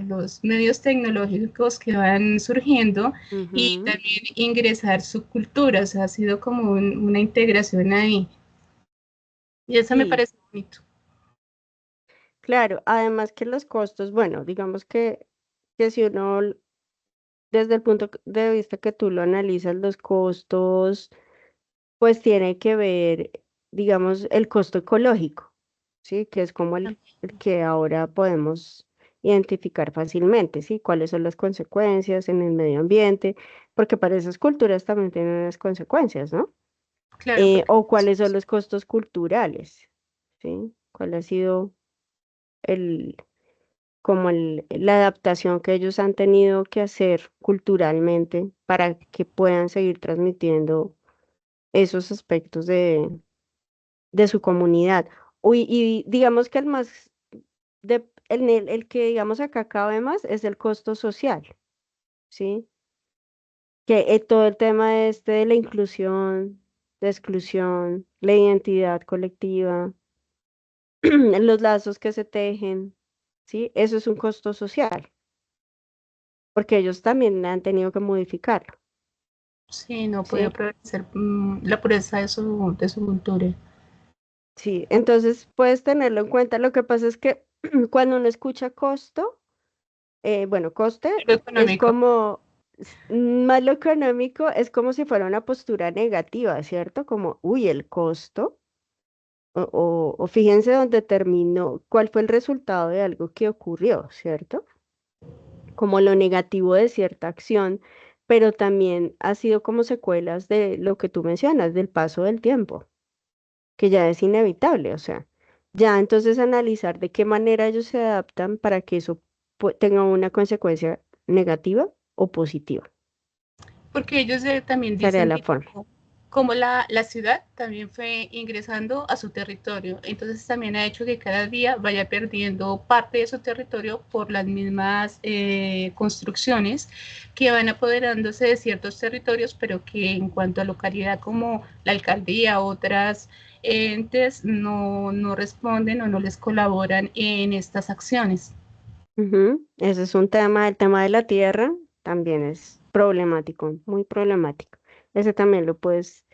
los medios tecnológicos que van surgiendo y ujú. también ingresar su cultura, o sea, ha sido como una integración ahí. Y eso me Sí, parece bonito. claro. Además que los costos, bueno, digamos que si uno, desde el punto de vista que tú lo analizas, los costos, pues tiene que ver, digamos, el costo ecológico, ¿sí? Que es como el que ahora podemos identificar fácilmente, ¿sí? Cuáles son las consecuencias en el medio ambiente, porque para esas culturas también tienen unas consecuencias, ¿no? Claro, porque O cuáles son los costos culturales, ¿sí? ¿Cuál ha sido el, la adaptación que ellos han tenido que hacer culturalmente para que puedan seguir transmitiendo esos aspectos de su comunidad? Uy, y digamos que el más, el que digamos acá cabe más es el costo social, ¿sí? Que todo el tema este de la inclusión, la exclusión, la identidad colectiva, los lazos que se tejen, ¿sí? Eso es un costo social, porque ellos también han tenido que modificarlo, sí, no puede ¿sí? prevalecer la pureza de su cultura. Sí, entonces puedes tenerlo en cuenta. Lo que pasa es que cuando uno escucha costo, bueno, coste Lo es económico, como, más lo económico, es como si fuera una postura negativa, ¿cierto? Como, uy, el costo, o fíjense dónde terminó, cuál fue el resultado de algo que ocurrió, ¿cierto? Como lo negativo de cierta acción, pero también ha sido como secuelas de lo que tú mencionas, del paso del tiempo, que ya es inevitable, o sea, ya entonces analizar de qué manera ellos se adaptan para que eso tenga una consecuencia negativa o positiva, porque ellos también sería dicen la que forma. como la ciudad también fue ingresando a su territorio, entonces también ha hecho que cada día vaya perdiendo parte de su territorio por las mismas construcciones que van apoderándose de ciertos territorios, pero que en cuanto a localidad como la alcaldía, otras entes no responden o no les colaboran en estas acciones. Ujú. Ese es un tema, el tema de la tierra también es problemático, muy problemático. Ese también lo puedes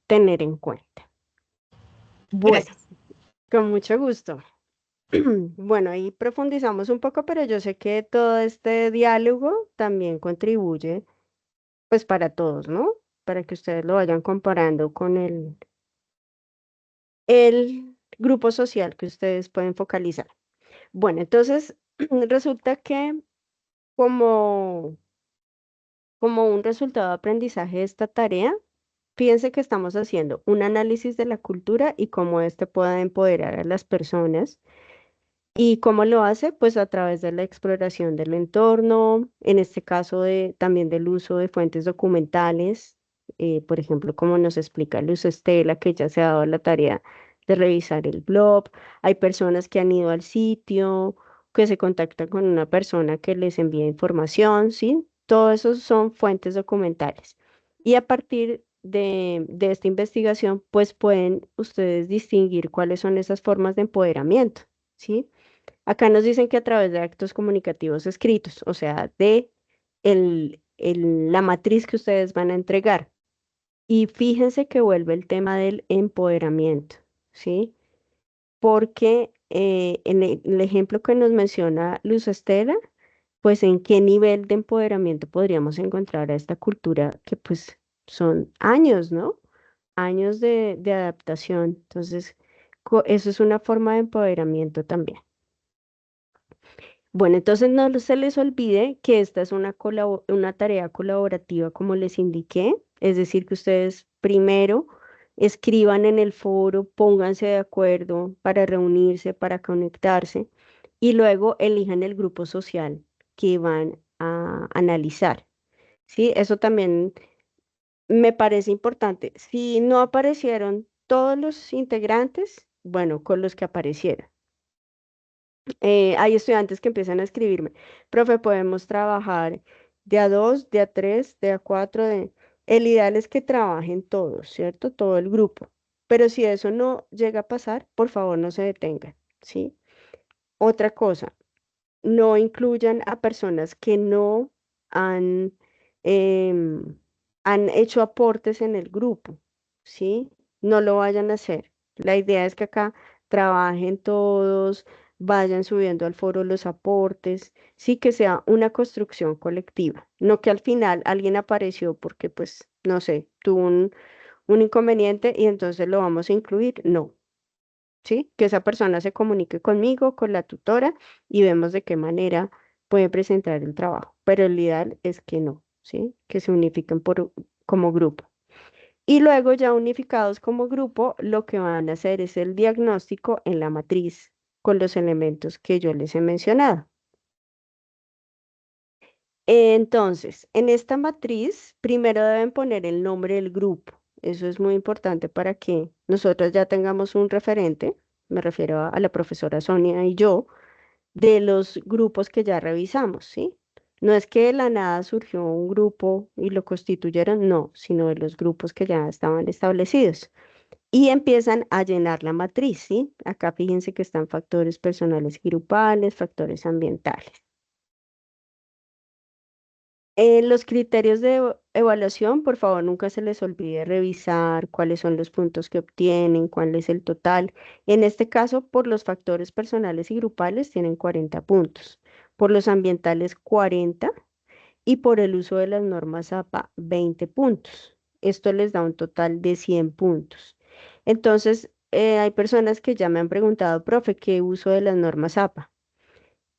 tener en cuenta. Bueno, Gracias. con mucho gusto. Bueno, ahí profundizamos un poco, pero yo sé que todo este diálogo también contribuye, pues para todos, ¿no? Para que ustedes lo vayan comparando con el grupo social que ustedes pueden focalizar. Bueno, entonces resulta que como, como un resultado de aprendizaje de esta tarea, fíjense que estamos haciendo un análisis de la cultura y cómo éste puede empoderar a las personas. ¿Y cómo lo hace? Pues a través de la exploración del entorno, en este caso también del uso de fuentes documentales, por ejemplo, como nos explica Luz Estela, que ya se ha dado la tarea de revisar el blog. Hay personas que han ido al sitio, que se contactan con una persona que les envía información, ¿sí? Todo eso son fuentes documentales. Y a partir de esta investigación, pues pueden ustedes distinguir cuáles son esas formas de empoderamiento, ¿sí? Acá nos dicen que a través de actos comunicativos escritos, o sea, de la matriz que ustedes van a entregar. Y fíjense que vuelve el tema del empoderamiento, ¿sí? Porque en el ejemplo que nos menciona Luz Estela, pues en qué nivel de empoderamiento podríamos encontrar a esta cultura que pues son años, ¿no? Años de adaptación. Entonces, eso es una forma de empoderamiento también. Bueno, entonces no se les olvide que esta es una tarea colaborativa, como les indiqué, es decir, que ustedes primero escriban en el foro, pónganse de acuerdo para reunirse, para conectarse y luego elijan el grupo social que van a analizar. ¿Sí? Eso también me parece importante. Si no aparecieron todos los integrantes, bueno, con los que aparecieron. Hay estudiantes que empiezan a escribirme, profe, podemos trabajar de a dos, de a tres, de a cuatro, El ideal es que trabajen todos, ¿cierto? Todo el grupo. Pero si eso no llega a pasar, por favor no se detengan, ¿sí? Otra cosa, no incluyan a personas que no han, em, han hecho aportes en el grupo, ¿sí? No lo vayan a hacer. La idea es que acá trabajen todos, vayan subiendo al foro los aportes, sí que sea una construcción colectiva, no que al final alguien apareció porque, pues, no sé, tuvo un inconveniente y entonces lo vamos a incluir. No, ¿sí? Que esa persona se comunique conmigo, con la tutora y vemos de qué manera puede presentar el trabajo. Pero el ideal es que no, ¿sí? Que se unifiquen como grupo. Y luego ya unificados como grupo, lo que van a hacer es el diagnóstico en la matriz con los elementos que yo les he mencionado. Entonces, en esta matriz, primero deben poner el nombre del grupo. Eso es muy importante para que nosotros ya tengamos un referente, me refiero a la profesora Sonia y yo, de los grupos que ya revisamos, ¿sí? No es que de la nada surgió un grupo y lo constituyeron, no, sino de los grupos que ya estaban establecidos. Y empiezan a llenar la matriz, ¿sí? Acá fíjense que están factores personales y grupales, factores ambientales. Los criterios de evaluación, por favor, nunca se les olvide revisar cuáles son los puntos que obtienen, cuál es el total. En este caso, por los factores personales y grupales tienen 40 puntos, por los ambientales 40 y por el uso de las normas APA 20 puntos. Esto les da un total de 100 puntos. Entonces, hay personas que ya me han preguntado, profe, ¿qué uso de las normas APA?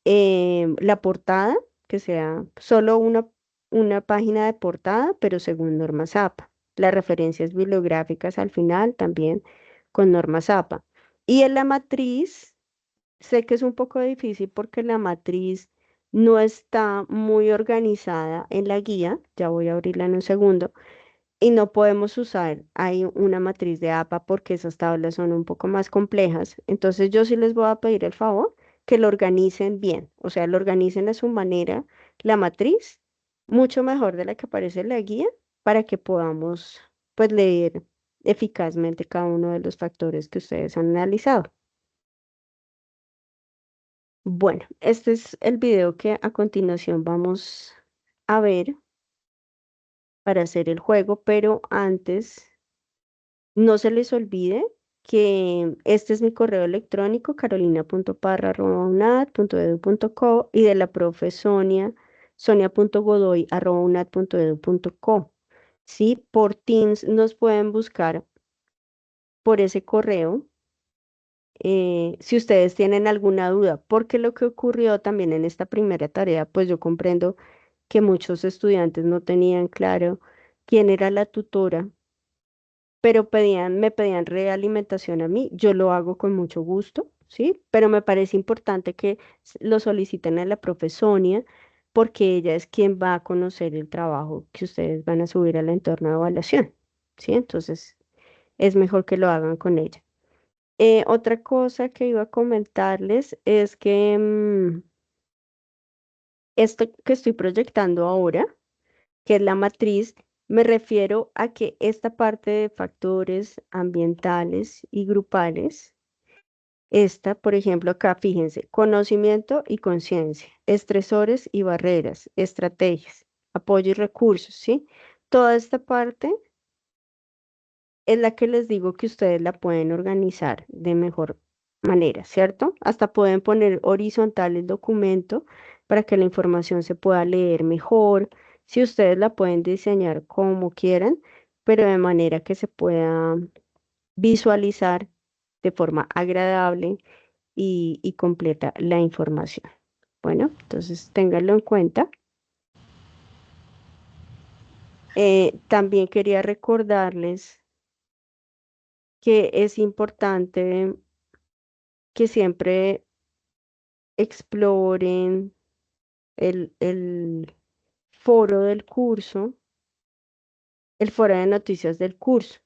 La portada, que sea solo una página de portada, pero según normas APA. Las referencias bibliográficas al final también con normas APA. Y en la matriz, sé que es un poco difícil porque la matriz no está muy organizada en la guía, ya voy a abrirla en un segundo, y no podemos usar ahí una matriz de APA porque esas tablas son un poco más complejas. Entonces yo sí les voy a pedir el favor que lo organicen bien, o sea, lo organicen a su manera la matriz, mucho mejor de la que aparece en la guía, para que podamos pues leer eficazmente cada uno de los factores que ustedes han analizado. Bueno, este es el video que a continuación vamos a ver para hacer el juego, pero antes no se les olvide que este es mi correo electrónico, carolina.parra@unad.edu.co y de la profe Sonia, sonia.godoy@unad.edu.co. Sí, por Teams nos pueden buscar por ese correo si ustedes tienen alguna duda, porque lo que ocurrió también en esta primera tarea, pues yo comprendo que muchos estudiantes no tenían claro quién era la tutora, pero me pedían realimentación a mí, yo lo hago con mucho gusto, ¿sí? Pero me parece importante que lo soliciten a la profe Sonia, porque ella es quien va a conocer el trabajo que ustedes van a subir al entorno de evaluación, ¿sí? Entonces, es mejor que lo hagan con ella. Otra cosa que iba a comentarles es que esto que estoy proyectando ahora, que es la matriz, me refiero a que esta parte de factores ambientales y grupales, esta, por ejemplo, acá, fíjense, conocimiento y conciencia, estresores y barreras, estrategias, apoyo y recursos, ¿sí? Toda esta parte es la que les digo que ustedes la pueden organizar de mejor manera, ¿cierto? Hasta pueden poner horizontal el documento para que la información se pueda leer mejor. Si ustedes la pueden diseñar como quieran, pero de manera que se pueda visualizar de forma agradable y completa la información. Bueno, entonces ténganlo en cuenta. También quería recordarles que es importante que siempre exploren el foro del curso, el foro de noticias del curso,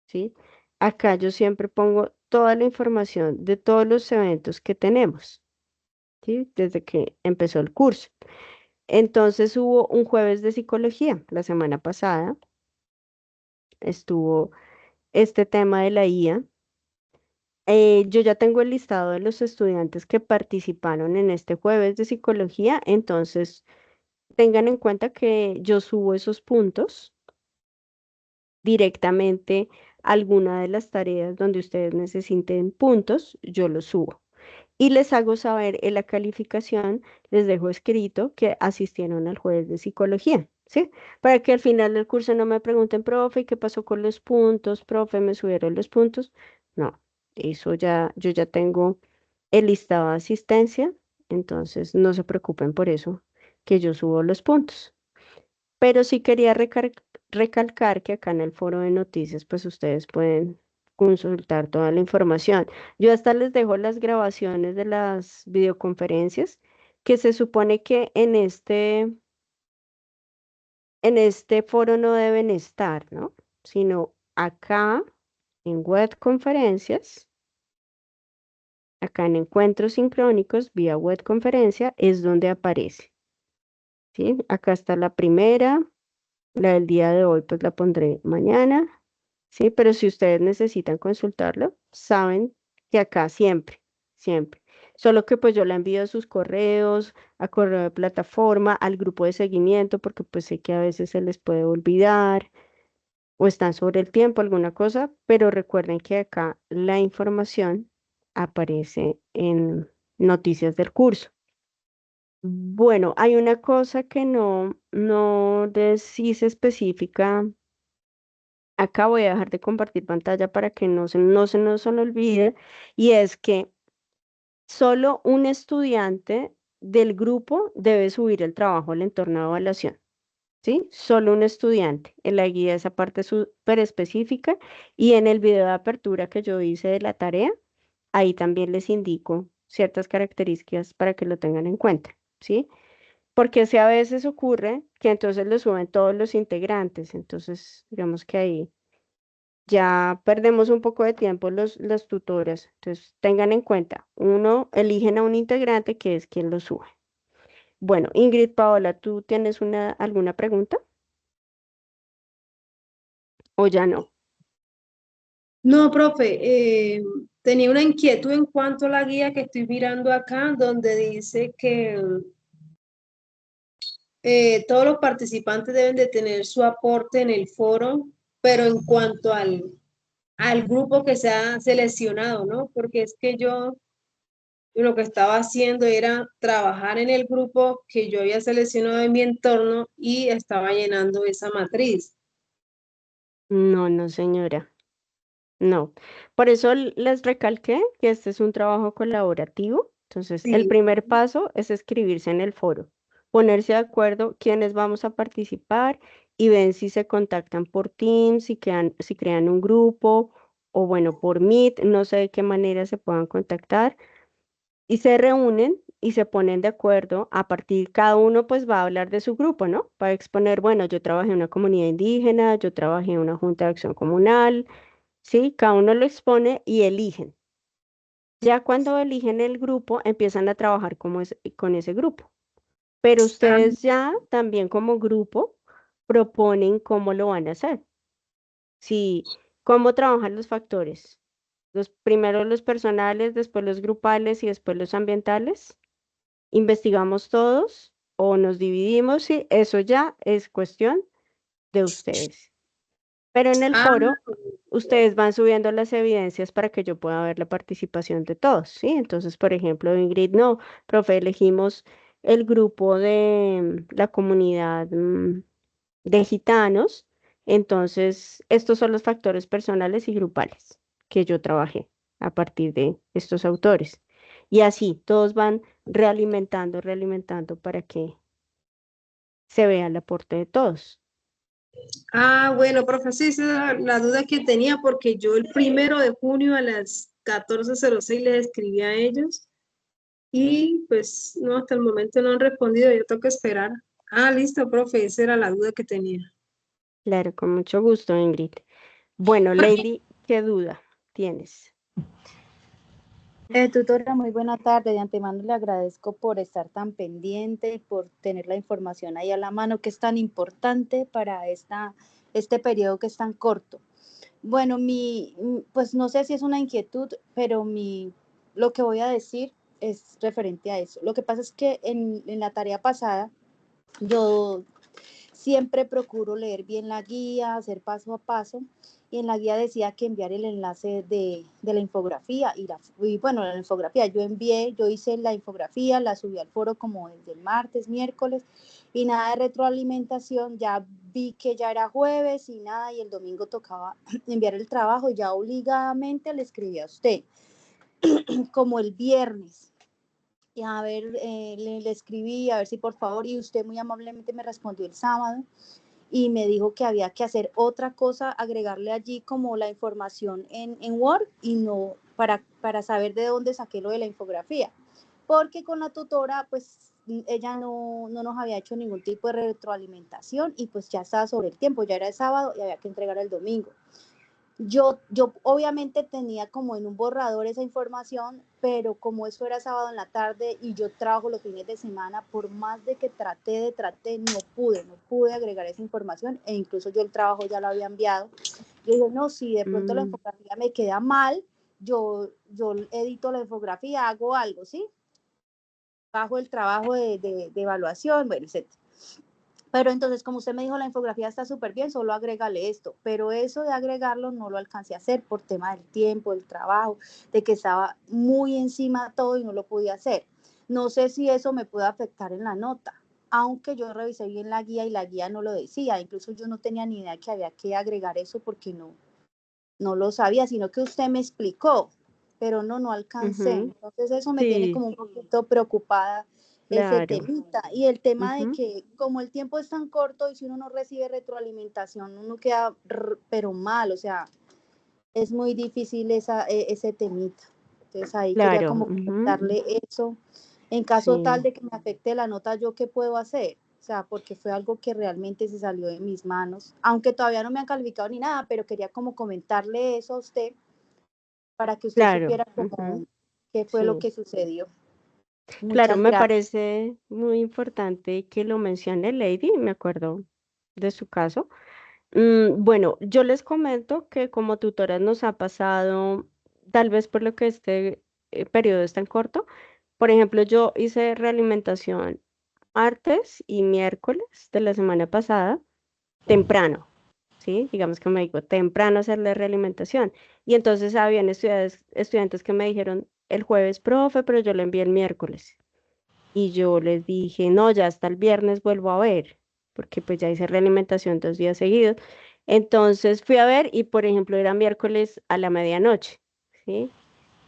¿sí? Acá yo siempre pongo toda la información de todos los eventos que tenemos, ¿sí? Desde que empezó el curso. Entonces hubo un jueves de psicología la semana pasada, estuvo este tema de la IA. Yo ya tengo el listado de los estudiantes que participaron en este jueves de psicología, entonces tengan en cuenta que yo subo esos puntos directamente a alguna de las tareas donde ustedes necesiten puntos, yo los subo. Y les hago saber en la calificación, les dejo escrito que asistieron al jueves de psicología, ¿sí? Para que al final del curso no me pregunten, profe, ¿qué pasó con los puntos? Profe, ¿me subieron los puntos? No. Eso ya, yo ya tengo el listado de asistencia, entonces no se preocupen por eso, que yo subo los puntos. Pero sí quería recalcar que acá en el foro de noticias, pues ustedes pueden consultar toda la información. Yo hasta les dejo las grabaciones de las videoconferencias, que se supone que en este foro no deben estar, ¿no? Sino acá en web conferencias, acá en encuentros sincrónicos vía web conferencia es donde aparece, ¿sí? Acá está la primera, la del día de hoy pues la pondré mañana, ¿sí? Pero si ustedes necesitan consultarlo, saben que acá siempre, siempre. Solo que pues yo la envío a sus correos, a correo de plataforma, al grupo de seguimiento, porque pues sé que a veces se les puede olvidar o están sobre el tiempo, alguna cosa, pero recuerden que acá la información aparece en noticias del curso. Bueno, hay una cosa que no les hice específica. Acá voy a dejar de compartir pantalla para que no se nos olvide, y es que solo un estudiante del grupo debe subir el trabajo al entorno de evaluación. ¿Sí? Solo un estudiante. En la guía esa parte súper específica y en el video de apertura que yo hice de la tarea, ahí también les indico ciertas características para que lo tengan en cuenta, ¿sí? Porque si a veces ocurre que entonces lo suben todos los integrantes, entonces digamos que ahí ya perdemos un poco de tiempo las tutoras. Entonces tengan en cuenta, uno, eligen a un integrante que es quien lo sube. Bueno, Ingrid, Paola, ¿tú tienes alguna pregunta o ya no? No, profe, tenía una inquietud en cuanto a la guía que estoy mirando acá, donde dice que todos los participantes deben de tener su aporte en el foro, pero en cuanto al grupo que se ha seleccionado, ¿no? Porque es que yo lo que estaba haciendo era trabajar en el grupo que yo había seleccionado en mi entorno y estaba llenando esa matriz. No, no, señora. No. Por eso les recalqué que este es un trabajo colaborativo. Entonces, el Sí. primer paso es escribirse en el foro, ponerse de acuerdo quiénes vamos a participar y ven si se contactan por Teams, si crean un grupo o bueno, por Meet, no sé de qué manera se puedan contactar y se reúnen y se ponen de acuerdo a partir, cada uno pues va a hablar de su grupo, ¿no? Para exponer, bueno, yo trabajé en una comunidad indígena, yo trabajé en una junta de acción comunal, ¿sí? Cada uno lo expone y eligen. Ya cuando eligen el grupo, empiezan a trabajar con ese grupo. Pero Ah, ustedes ya también como grupo proponen cómo lo van a hacer. Sí, cómo trabajan los factores. Primero los personales, después los grupales y después los ambientales. Investigamos todos o nos dividimos, sí, eso ya es cuestión de ustedes. Pero en el ah, foro, ustedes van subiendo las evidencias para que yo pueda ver la participación de todos, ¿sí? Entonces, por ejemplo, Ingrid, no, profe, elegimos el grupo de la comunidad de gitanos. Entonces, estos son los factores personales y grupales que yo trabajé a partir de estos autores. Y así, todos van realimentando para que se vea el aporte de todos. bueno, profe, sí, esa es la duda que tenía porque yo el 1 de junio a las 14:06 les escribí a ellos y pues no, hasta el momento no han respondido, yo tengo que esperar. Ah, listo, profe, esa era la duda que tenía. Claro, con mucho gusto, Ingrid. Bueno, Lady, ¿qué duda tienes? Tutora, muy buena tarde. De antemano le agradezco por estar tan pendiente y por tener la información ahí a la mano, que es tan importante para este periodo que es tan corto. Bueno, pues no sé si es una inquietud, pero lo que voy a decir es referente a eso. Lo que pasa es que en la tarea pasada yo siempre procuro leer bien la guía, hacer paso a paso, y en la guía decía que enviar el enlace de la infografía y bueno, la infografía yo hice la infografía, la subí al foro como desde el martes, miércoles y nada de retroalimentación, ya vi que ya era jueves y nada, y el domingo tocaba enviar el trabajo y ya obligadamente le escribí a usted como el viernes. Y a ver, le escribí a ver si por favor, y usted muy amablemente me respondió el sábado y me dijo que había que hacer otra cosa, agregarle allí como la información en Word y no para saber de dónde saqué lo de la infografía. Porque con la tutora, pues ella no nos había hecho ningún tipo de retroalimentación y pues ya estaba sobre el tiempo, ya era el sábado y había que entregar el domingo. Yo obviamente tenía como en un borrador esa información, pero como eso era sábado en la tarde y yo trabajo los fines de semana, por más de que traté, no pude agregar esa información e incluso yo el trabajo ya lo había enviado. Yo dije, no, si de pronto la infografía me queda mal, yo edito la infografía, hago algo, ¿sí? Bajo el trabajo de evaluación, bueno, etc. Pero entonces, como usted me dijo, la infografía está súper bien, solo agrégale esto. Pero eso de agregarlo no lo alcancé a hacer por tema del tiempo, del trabajo, de que estaba muy encima todo y no lo podía hacer. No sé si eso me puede afectar en la nota, aunque yo revisé bien la guía y la guía no lo decía. Incluso yo no tenía ni idea que había que agregar eso porque no lo sabía, sino que usted me explicó, pero no alcancé. Entonces eso me tiene Sí, como un poquito preocupada ese claro. temita. Y el tema de que como el tiempo es tan corto y si uno no recibe retroalimentación, uno queda pero mal, o sea, es muy difícil ese temita. Entonces ahí quería Claro. como comentarle eso. En caso tal Sí, de que me afecte la nota, ¿yo qué puedo hacer? O sea, porque fue algo que realmente se salió de mis manos, aunque todavía no me han calificado ni nada, pero quería como comentarle eso a usted para que usted claro. supiera como qué fue lo Sí. que sucedió. Claro, Muchas me gracias. parece muy importante que lo mencione Lady, me acuerdo de su caso. Bueno, yo les comento que como tutoras nos ha pasado, tal vez por lo que este periodo es tan corto, por ejemplo, yo hice realimentación martes y miércoles de la semana pasada, temprano, ¿sí? Digamos que me digo, temprano hacer la realimentación. Y entonces habían estudiantes que me dijeron el jueves, profe, pero yo lo envié el miércoles. Y yo les dije, no, ya hasta el viernes vuelvo a ver, porque pues ya hice realimentación 2 días seguidos. Entonces fui a ver y, por ejemplo, era miércoles a la medianoche, ¿sí?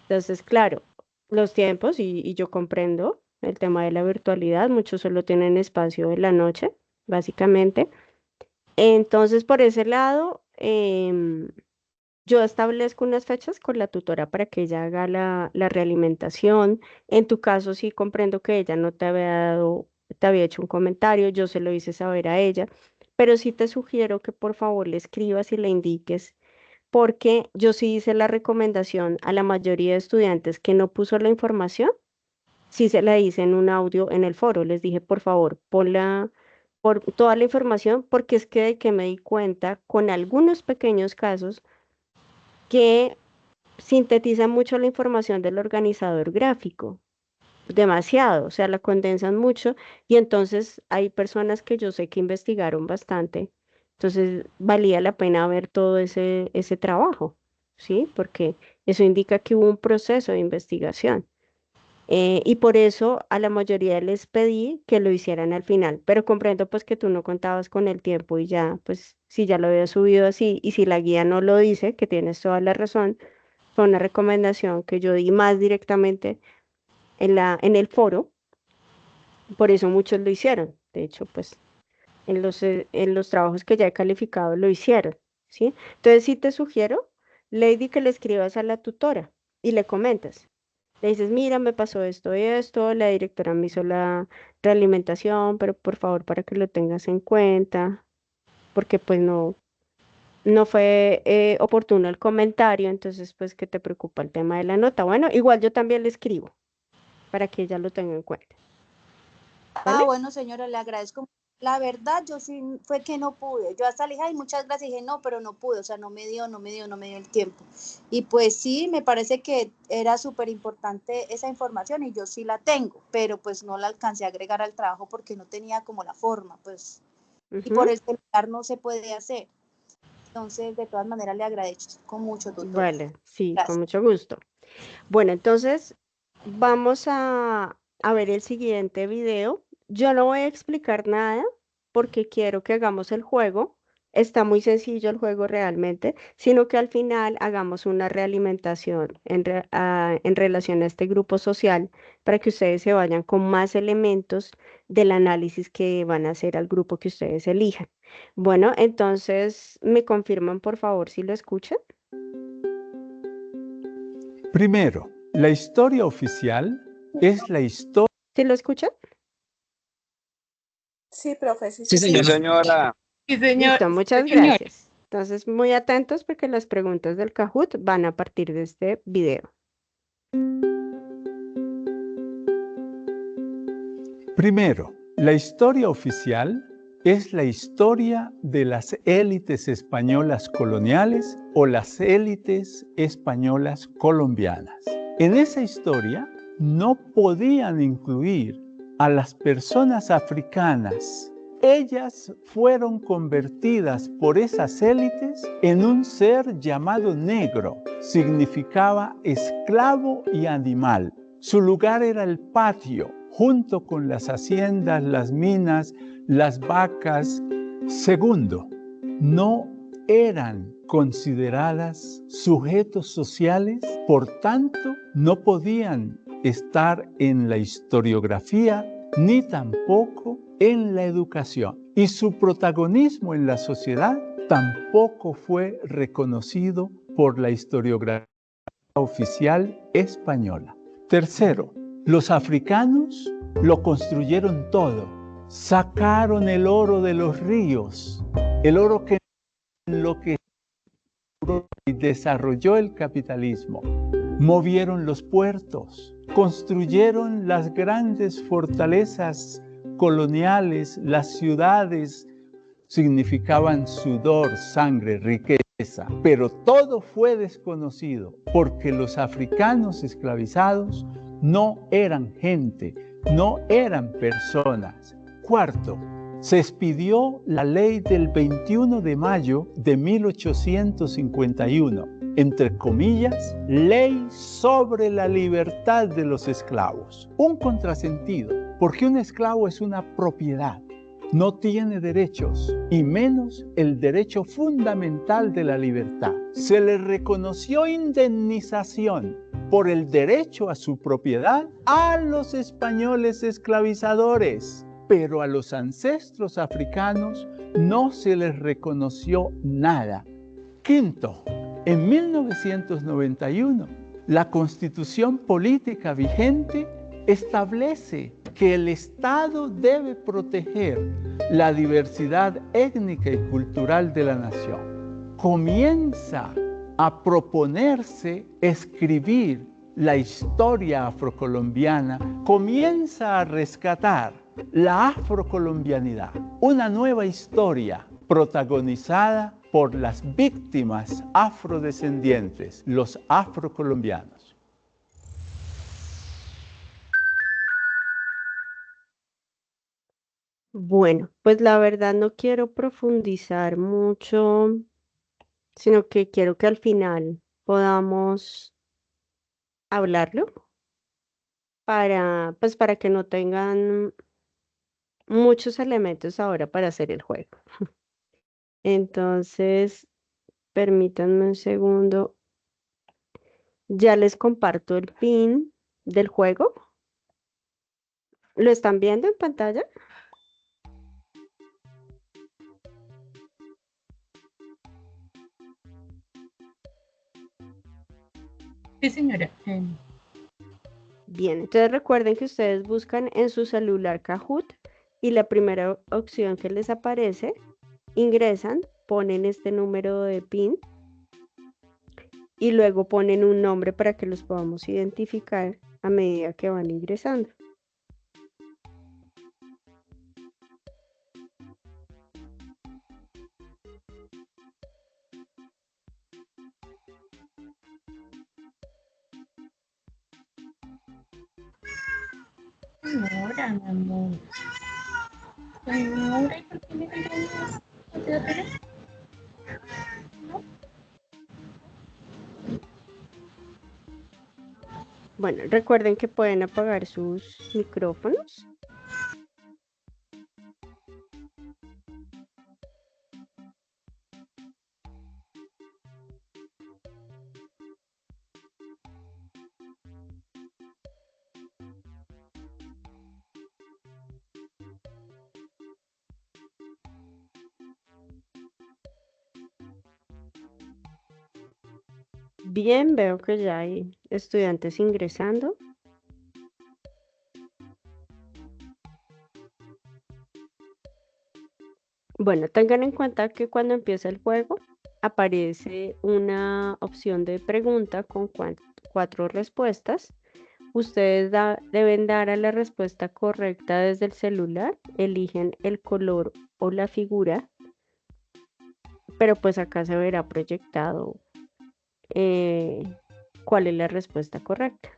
Entonces, claro, los tiempos, y yo comprendo el tema de la virtualidad, muchos solo tienen espacio en la noche, básicamente. Entonces, por ese lado, yo establezco unas fechas con la tutora para que ella haga la realimentación. En tu caso, sí comprendo que ella no te había dado, te había hecho un comentario, yo se lo hice saber a ella, pero sí te sugiero que por favor le escribas y le indiques, porque yo sí hice la recomendación a la mayoría de estudiantes que no puso la información, sí se la hice en un audio en el foro, les dije, por favor, ponla por toda la información, porque es que de que me di cuenta con algunos pequeños casos que sintetizan mucho la información del organizador gráfico, demasiado, o sea, la condensan mucho y entonces hay personas que yo sé que investigaron bastante, entonces valía la pena ver todo ese trabajo, ¿sí? Porque eso indica que hubo un proceso de investigación. Y por eso a la mayoría les pedí que lo hicieran al final, pero comprendo pues que tú no contabas con el tiempo y ya, pues si ya lo había subido así y si la guía no lo dice, que tienes toda la razón, fue una recomendación que yo di más directamente en el foro, por eso muchos lo hicieron. De hecho, pues en los trabajos que ya he calificado lo hicieron, ¿sí? Entonces sí te sugiero, Lady, que le escribas a la tutora y le comentas. Le dices, mira, me pasó esto y esto, la directora me hizo la realimentación, pero por favor para que lo tengas en cuenta, porque pues no fue oportuno el comentario, entonces pues que te preocupa el tema de la nota. Bueno, igual yo también le escribo para que ella lo tenga en cuenta, ¿vale? Bueno, señora, le agradezco. La verdad, yo sí fue que no pude. Yo hasta le dije, ay, muchas gracias, dije, no, pero no pude, o sea, no me dio el tiempo. Y pues sí, me parece que era súper importante esa información y yo sí la tengo, pero pues no la alcancé a agregar al trabajo porque no tenía como la forma, pues, y por Ujú. el celular no se puede hacer. Entonces, de todas maneras, le agradezco mucho, tutor. Vale, sí, Gracias. con mucho gusto. Bueno, entonces vamos a ver el siguiente video. Yo no voy a explicar nada porque quiero que hagamos el juego. Está muy sencillo el juego realmente, sino que al final hagamos una realimentación en relación a este grupo social para que ustedes se vayan con más elementos del análisis que van a hacer al grupo que ustedes elijan. Bueno, entonces, ¿me confirman por favor si lo escuchan? Primero, la historia oficial es la historia. ¿Sí lo escuchan? Sí, profe, sí, Sí, señora. Sí, señor. Listo, muchas Señor. gracias. Entonces, muy atentos porque las preguntas del Kahoot van a partir de este video. Primero, la historia oficial es la historia de las élites españolas coloniales o las élites españolas colombianas. En esa historia no podían incluir a las personas africanas. Ellas fueron convertidas por esas élites en un ser llamado negro. Significaba esclavo y animal. Su lugar era el patio, junto con las haciendas, las minas, las vacas. Segundo, no eran consideradas sujetos sociales, por tanto, no podían estar en la historiografía ni tampoco en la educación. Y su protagonismo en la sociedad tampoco fue reconocido por la historiografía oficial española. Tercero, los africanos lo construyeron todo. Sacaron el oro de los ríos, el oro que y desarrolló el capitalismo. Movieron los puertos, construyeron las grandes fortalezas coloniales, las ciudades significaban sudor, sangre, riqueza, pero todo fue desconocido porque los africanos esclavizados no eran gente, no eran personas. Cuarto, se expidió la ley del 21 de mayo de 1851, entre comillas, ley sobre la libertad de los esclavos. Un contrasentido, porque un esclavo es una propiedad, no tiene derechos, y menos el derecho fundamental de la libertad. Se le reconoció indemnización por el derecho a su propiedad a los españoles esclavizadores, pero a los ancestros africanos no se les reconoció nada. Quinto, en 1991, la Constitución política vigente establece que el Estado debe proteger la diversidad étnica y cultural de la nación. Comienza a proponerse escribir la historia afrocolombiana, comienza a rescatar la afrocolombianidad, una nueva historia protagonizada por las víctimas afrodescendientes, los afrocolombianos. Bueno, pues la verdad no quiero profundizar mucho, sino que quiero que al final podamos hablarlo para que no tengan muchos elementos ahora para hacer el juego. Entonces, permítanme un segundo. Ya les comparto el pin del juego. ¿Lo están viendo en pantalla? Sí, señora. Bien, entonces recuerden que ustedes buscan en su celular Kahoot y la primera opción que les aparece, ingresan, ponen este número de PIN y luego ponen un nombre para que los podamos identificar a medida que van ingresando. Señora, mi amor. Señora, ¿y por qué me regañas? Bueno, recuerden que pueden apagar sus micrófonos. Bien, veo que ya hay estudiantes ingresando. Bueno, tengan en cuenta que cuando empieza el juego aparece una opción de pregunta con 4 respuestas. Ustedes deben dar a la respuesta correcta desde el celular, eligen el color o la figura, pero pues acá se verá proyectado cuál es la respuesta correcta.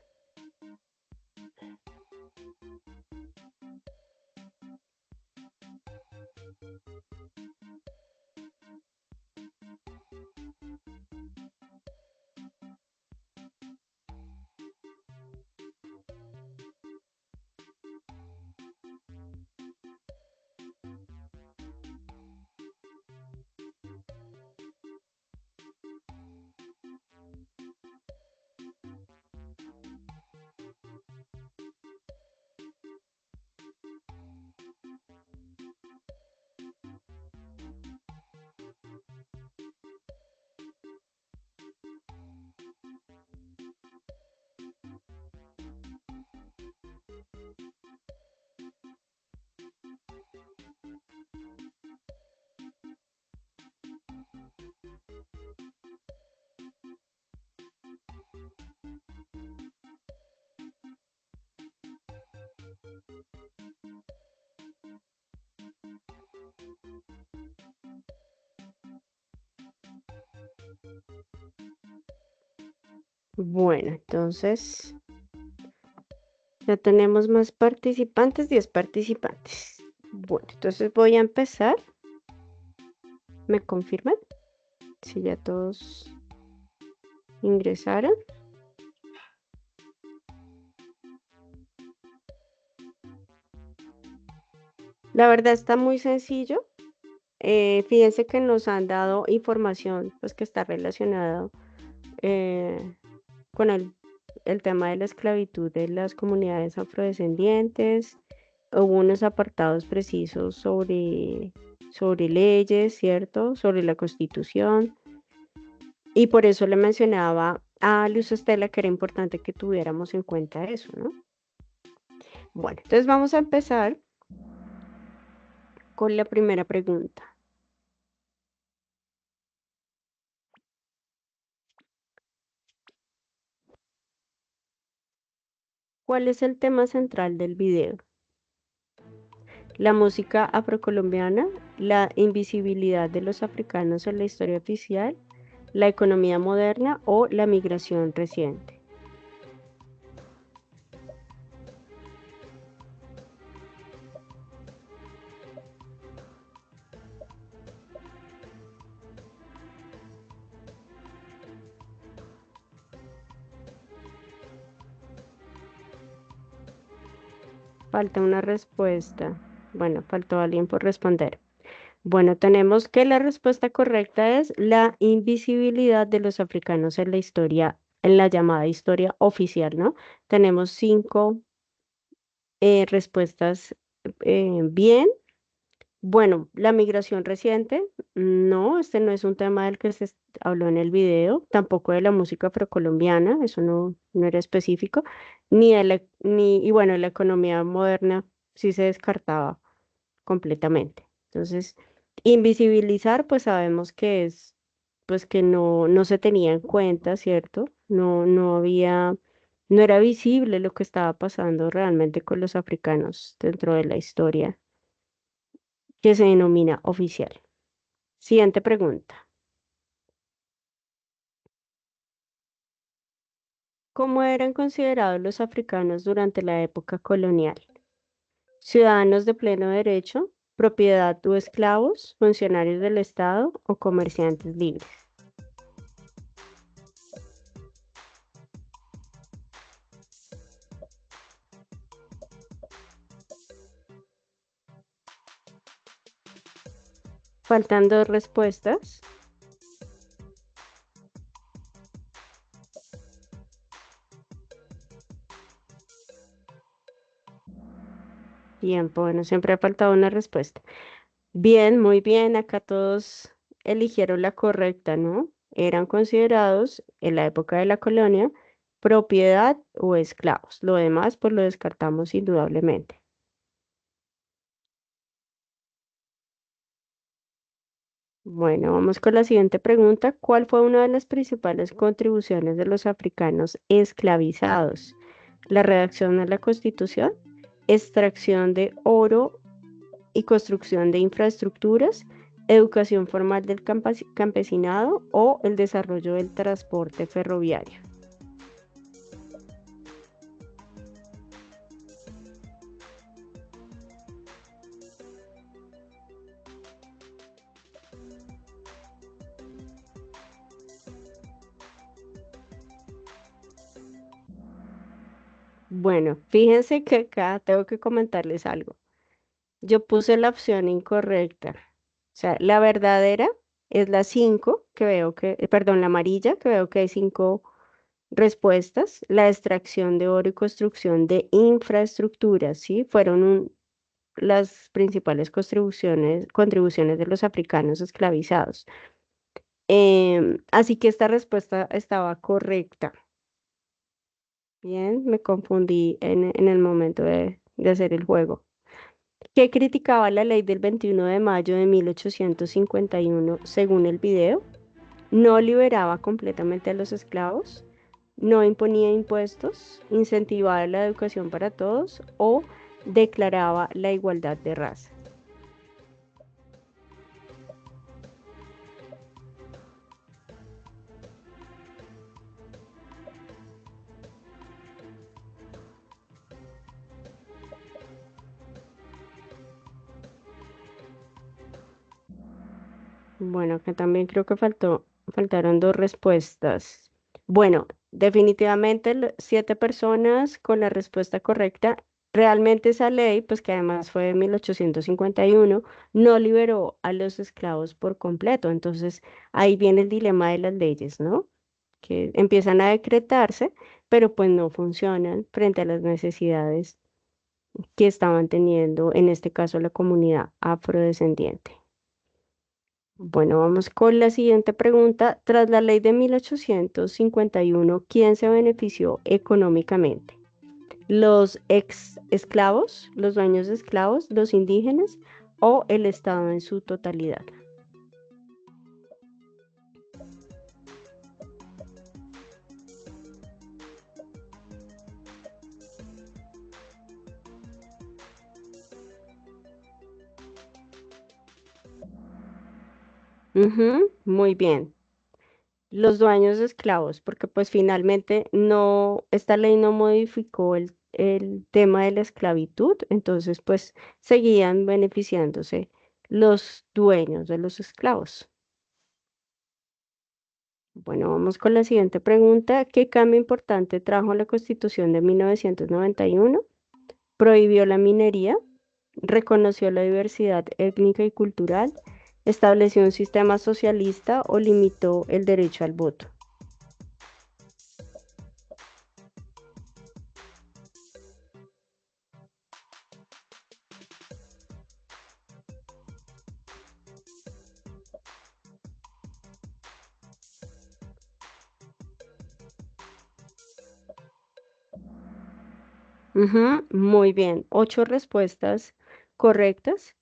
Bueno, entonces ya tenemos más participantes, 10 participantes. Bueno, entonces voy a empezar. ¿Me confirman? Si ya todos ingresaron. La verdad está muy sencillo. Fíjense que nos han dado información pues, que está relacionada con el tema de la esclavitud de las comunidades afrodescendientes. Hubo unos apartados precisos sobre leyes, ¿cierto? Sobre la Constitución. Y por eso le mencionaba a Luz Estela que era importante que tuviéramos en cuenta eso, ¿no? Bueno, entonces vamos a empezar con la primera pregunta. ¿Cuál es el tema central del video? La música afrocolombiana, la invisibilidad de los africanos en la historia oficial, la economía moderna o la migración reciente. Falta una respuesta. Bueno, faltó alguien por responder. Bueno, tenemos que la respuesta correcta es la invisibilidad de los africanos en la historia, en la llamada historia oficial, ¿no? Tenemos 5 respuestas bien. Bueno, la migración reciente, no, este no es un tema del que se habló en el video, tampoco de la música afrocolombiana, eso no era específico, y bueno, la economía moderna sí se descartaba completamente. Entonces, invisibilizar, pues sabemos que es, pues que no se tenía en cuenta, ¿cierto? No había, no era visible lo que estaba pasando realmente con los africanos dentro de la historia que se denomina oficial. Siguiente pregunta. ¿Cómo eran considerados los africanos durante la época colonial? ¿Ciudadanos de pleno derecho, propiedad o esclavos, funcionarios del Estado o comerciantes libres? Faltan dos respuestas. Tiempo, bueno, siempre ha faltado una respuesta. Bien, muy bien, acá todos eligieron la correcta, ¿no? Eran considerados en la época de la colonia propiedad o esclavos. Lo demás, pues lo descartamos indudablemente. Bueno, vamos con la siguiente pregunta. ¿Cuál fue una de las principales contribuciones de los africanos esclavizados? La redacción de la Constitución, extracción de oro y construcción de infraestructuras, educación formal del campesinado o el desarrollo del transporte ferroviario. Bueno, fíjense que acá tengo que comentarles algo. Yo puse la opción incorrecta. O sea, la verdadera es la 5, que veo que, perdón, la amarilla, que veo que hay 5 respuestas. La extracción de oro y construcción de infraestructuras, ¿sí? Fueron las principales contribuciones de los africanos esclavizados. Así que esta respuesta estaba correcta. Bien, me confundí en el momento de hacer el juego. ¿Qué criticaba la ley del 21 de mayo de 1851 según el video? No liberaba completamente a los esclavos, no imponía impuestos, incentivaba la educación para todos o declaraba la igualdad de raza. Bueno, acá también creo que faltaron dos respuestas. Bueno, definitivamente 7 personas con la respuesta correcta. Realmente esa ley, pues que además fue de 1851, no liberó a los esclavos por completo. Entonces ahí viene el dilema de las leyes, ¿no? Que empiezan a decretarse, pero pues no funcionan frente a las necesidades que estaban teniendo, en este caso, la comunidad afrodescendiente. Bueno, vamos con la siguiente pregunta. Tras la ley de 1851, ¿quién se benefició económicamente? ¿Los ex esclavos, los dueños de esclavos, los indígenas o el Estado en su totalidad? Ujú, muy bien. Los dueños de esclavos, porque pues finalmente no, esta ley no modificó el tema de la esclavitud, entonces pues seguían beneficiándose los dueños de los esclavos. Bueno, vamos con la siguiente pregunta. ¿Qué cambio importante trajo la Constitución de 1991? Prohibió la minería, reconoció la diversidad étnica y cultural, estableció un sistema socialista o limitó el derecho al voto. Ujú, muy bien, 8 respuestas correctas.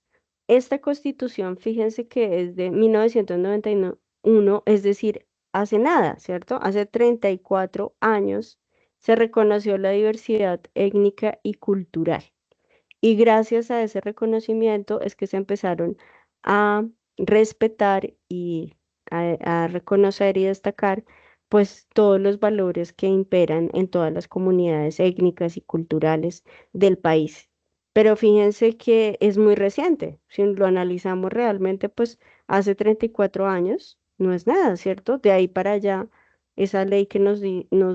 Esta constitución, fíjense que es de 1991, es decir, hace nada, ¿cierto? Hace 34 años se reconoció la diversidad étnica y cultural. Y gracias a ese reconocimiento es que se empezaron a respetar y a reconocer y destacar pues todos los valores que imperan en todas las comunidades étnicas y culturales del país. Pero fíjense que es muy reciente, si lo analizamos realmente, pues hace 34 años no es nada, ¿cierto? De ahí para allá, esa ley que nos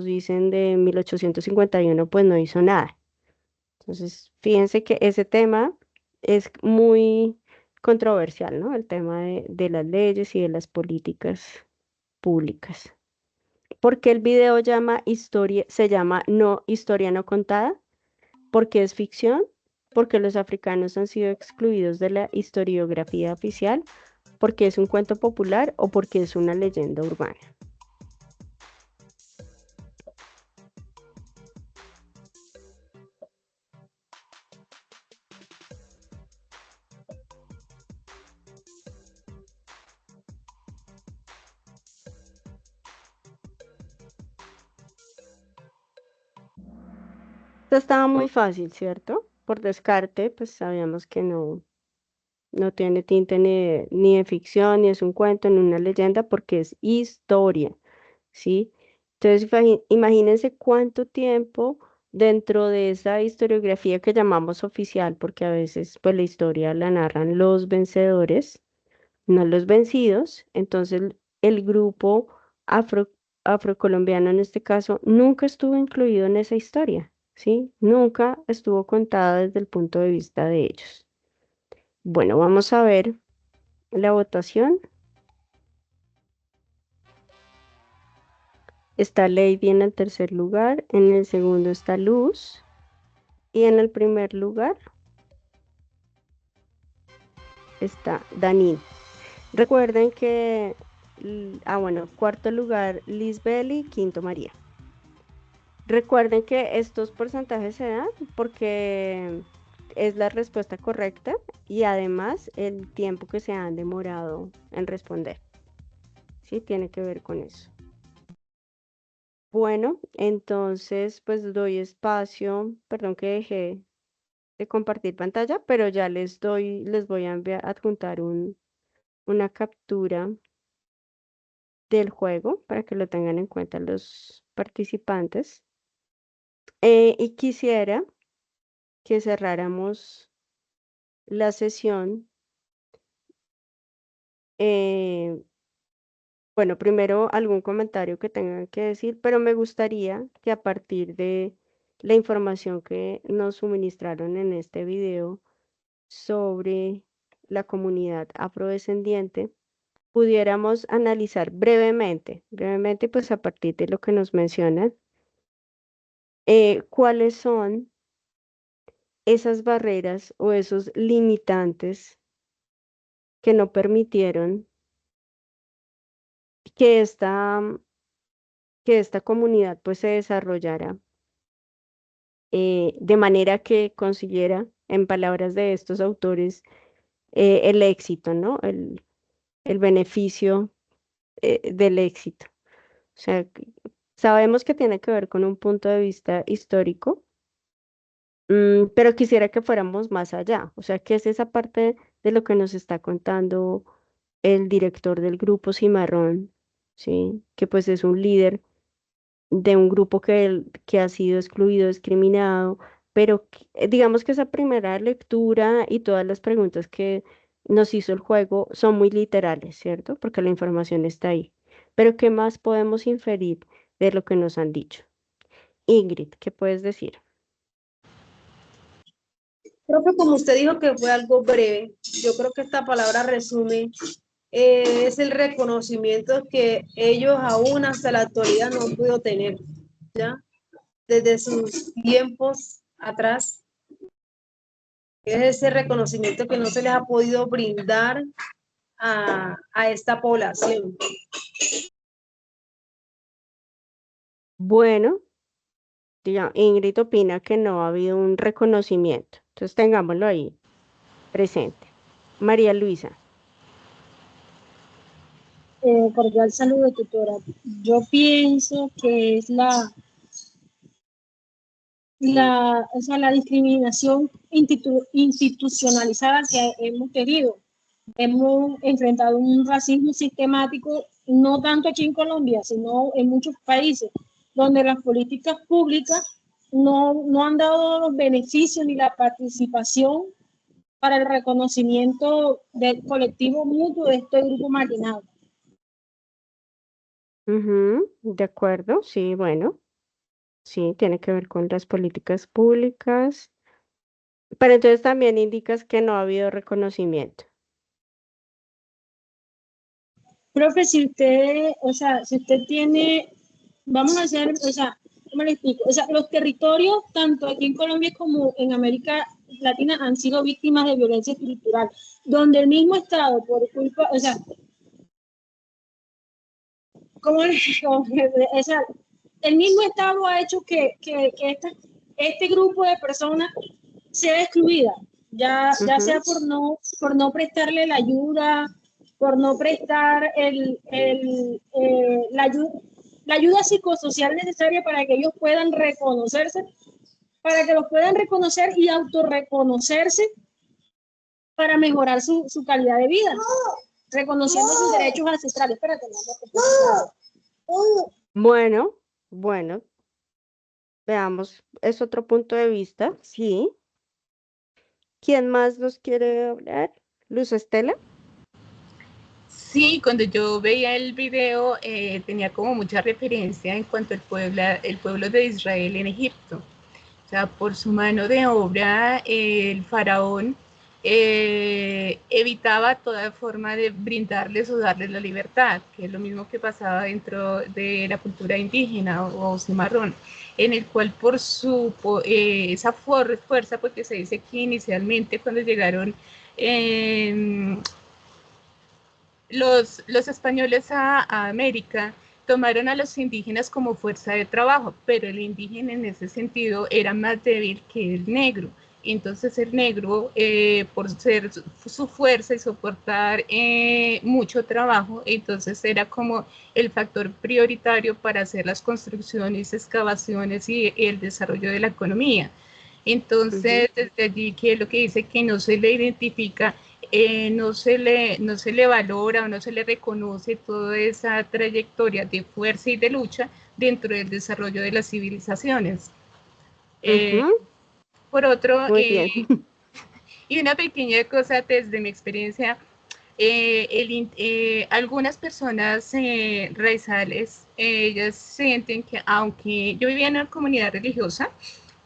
dicen de 1851 pues no hizo nada. Entonces, fíjense que ese tema es muy controversial, ¿no? El tema de las leyes y de las políticas públicas. ¿Por qué el video se llama No Historia No Contada? Porque es ficción, porque los africanos han sido excluidos de la historiografía oficial, porque es un cuento popular o porque es una leyenda urbana. Esto estaba muy fácil, ¿cierto? Por descarte, pues sabíamos que no tiene tinte ni de ficción, ni es un cuento, ni una leyenda, porque es historia, ¿sí? Entonces, imagínense cuánto tiempo dentro de esa historiografía que llamamos oficial, porque a veces pues la historia la narran los vencedores, no los vencidos. Entonces, el grupo afro, afrocolombiano en este caso nunca estuvo incluido en esa historia, ¿sí? Nunca estuvo contada desde el punto de vista de ellos. Bueno, vamos a ver la votación. Está Lady en el tercer lugar, en el segundo está Luz y en el primer lugar está Danin. Recuerden que, bueno, cuarto lugar Lisbeli, quinto María. Recuerden que estos porcentajes se dan porque es la respuesta correcta y además el tiempo que se han demorado en responder. Sí, tiene que ver con eso. Bueno, entonces pues doy espacio, perdón que dejé de compartir pantalla, pero ya les voy a adjuntar una captura del juego para que lo tengan en cuenta los participantes. Y quisiera que cerráramos la sesión. Bueno, primero algún comentario que tengan que decir, pero me gustaría que a partir de la información que nos suministraron en este video sobre la comunidad afrodescendiente, pudiéramos analizar brevemente, pues a partir de lo que nos mencionan, cuáles son esas barreras o esos limitantes que no permitieron que esta comunidad pues se desarrollara de manera que consiguiera, en palabras de estos autores, el éxito, ¿no? El beneficio del éxito. O sea, sabemos que tiene que ver con un punto de vista histórico, pero quisiera que fuéramos más allá. O sea, ¿qué es esa parte de lo que nos está contando el director del grupo Cimarrón? ¿Sí? Que pues es un líder de un grupo que ha sido excluido, discriminado, pero digamos que esa primera lectura y todas las preguntas que nos hizo el juego son muy literales, ¿cierto? Porque la información está ahí. Pero ¿qué más podemos inferir de lo que nos han dicho? Ingrid, ¿qué puedes decir? Profe, como usted dijo que fue algo breve, yo creo que esta palabra resume, es el reconocimiento que ellos aún hasta la actualidad no han podido tener, ¿ya? Desde sus tiempos atrás, es ese reconocimiento que no se les ha podido brindar a esta población. Bueno, Ingrid opina que no ha habido un reconocimiento. Entonces tengámoslo ahí presente. María Luisa. Cordial saludo, tutora. Yo pienso que es o sea, la discriminación institucionalizada que hemos tenido. Hemos enfrentado un racismo sistemático, no tanto aquí en Colombia, sino en muchos países, donde las políticas públicas no han dado los beneficios ni la participación para el reconocimiento del colectivo mutuo de este grupo marginado. De acuerdo, sí, bueno, sí, tiene que ver con las políticas públicas, pero entonces también indicas que no ha habido reconocimiento. Profe, si usted, o sea, si usted tiene, vamos a hacer, o sea, ¿cómo le explico? O sea, los territorios, tanto aquí en Colombia como en América Latina, han sido víctimas de violencia estructural, donde el mismo Estado, por culpa, o sea, ¿cómo le digo? O sea, el mismo Estado ha hecho que este grupo de personas sea excluida, ya sea Ujú. por no prestarle la ayuda, por no prestar la ayuda psicosocial necesaria para que ellos puedan reconocerse, para que los puedan reconocer y autorreconocerse para mejorar su calidad de vida, reconociendo sus derechos ancestrales. Espérate, mi amor. Bueno, bueno, veamos, es otro punto de vista, sí. ¿Quién más nos quiere hablar? Luz Estela. Sí, cuando yo veía el video tenía como mucha referencia en cuanto al pueblo de Israel en Egipto. O sea, por su mano de obra, el faraón evitaba toda forma de brindarles o darles la libertad, que es lo mismo que pasaba dentro de la cultura indígena o cimarrón, en el cual por esa fuerza, porque se dice que inicialmente cuando llegaron los españoles a América, tomaron a los indígenas como fuerza de trabajo, pero el indígena en ese sentido era más débil que el negro. Entonces el negro, por ser su fuerza y soportar mucho trabajo, entonces era como el factor prioritario para hacer las construcciones, excavaciones y el desarrollo de la economía. Entonces, desde allí, que es lo que dice que no se le identifica, no se le valora o no se le reconoce toda esa trayectoria de fuerza y de lucha dentro del desarrollo de las civilizaciones. Por otro, Muy bien. y una pequeña cosa desde mi experiencia, algunas personas raizales, ellas sienten que aunque yo vivía en una comunidad religiosa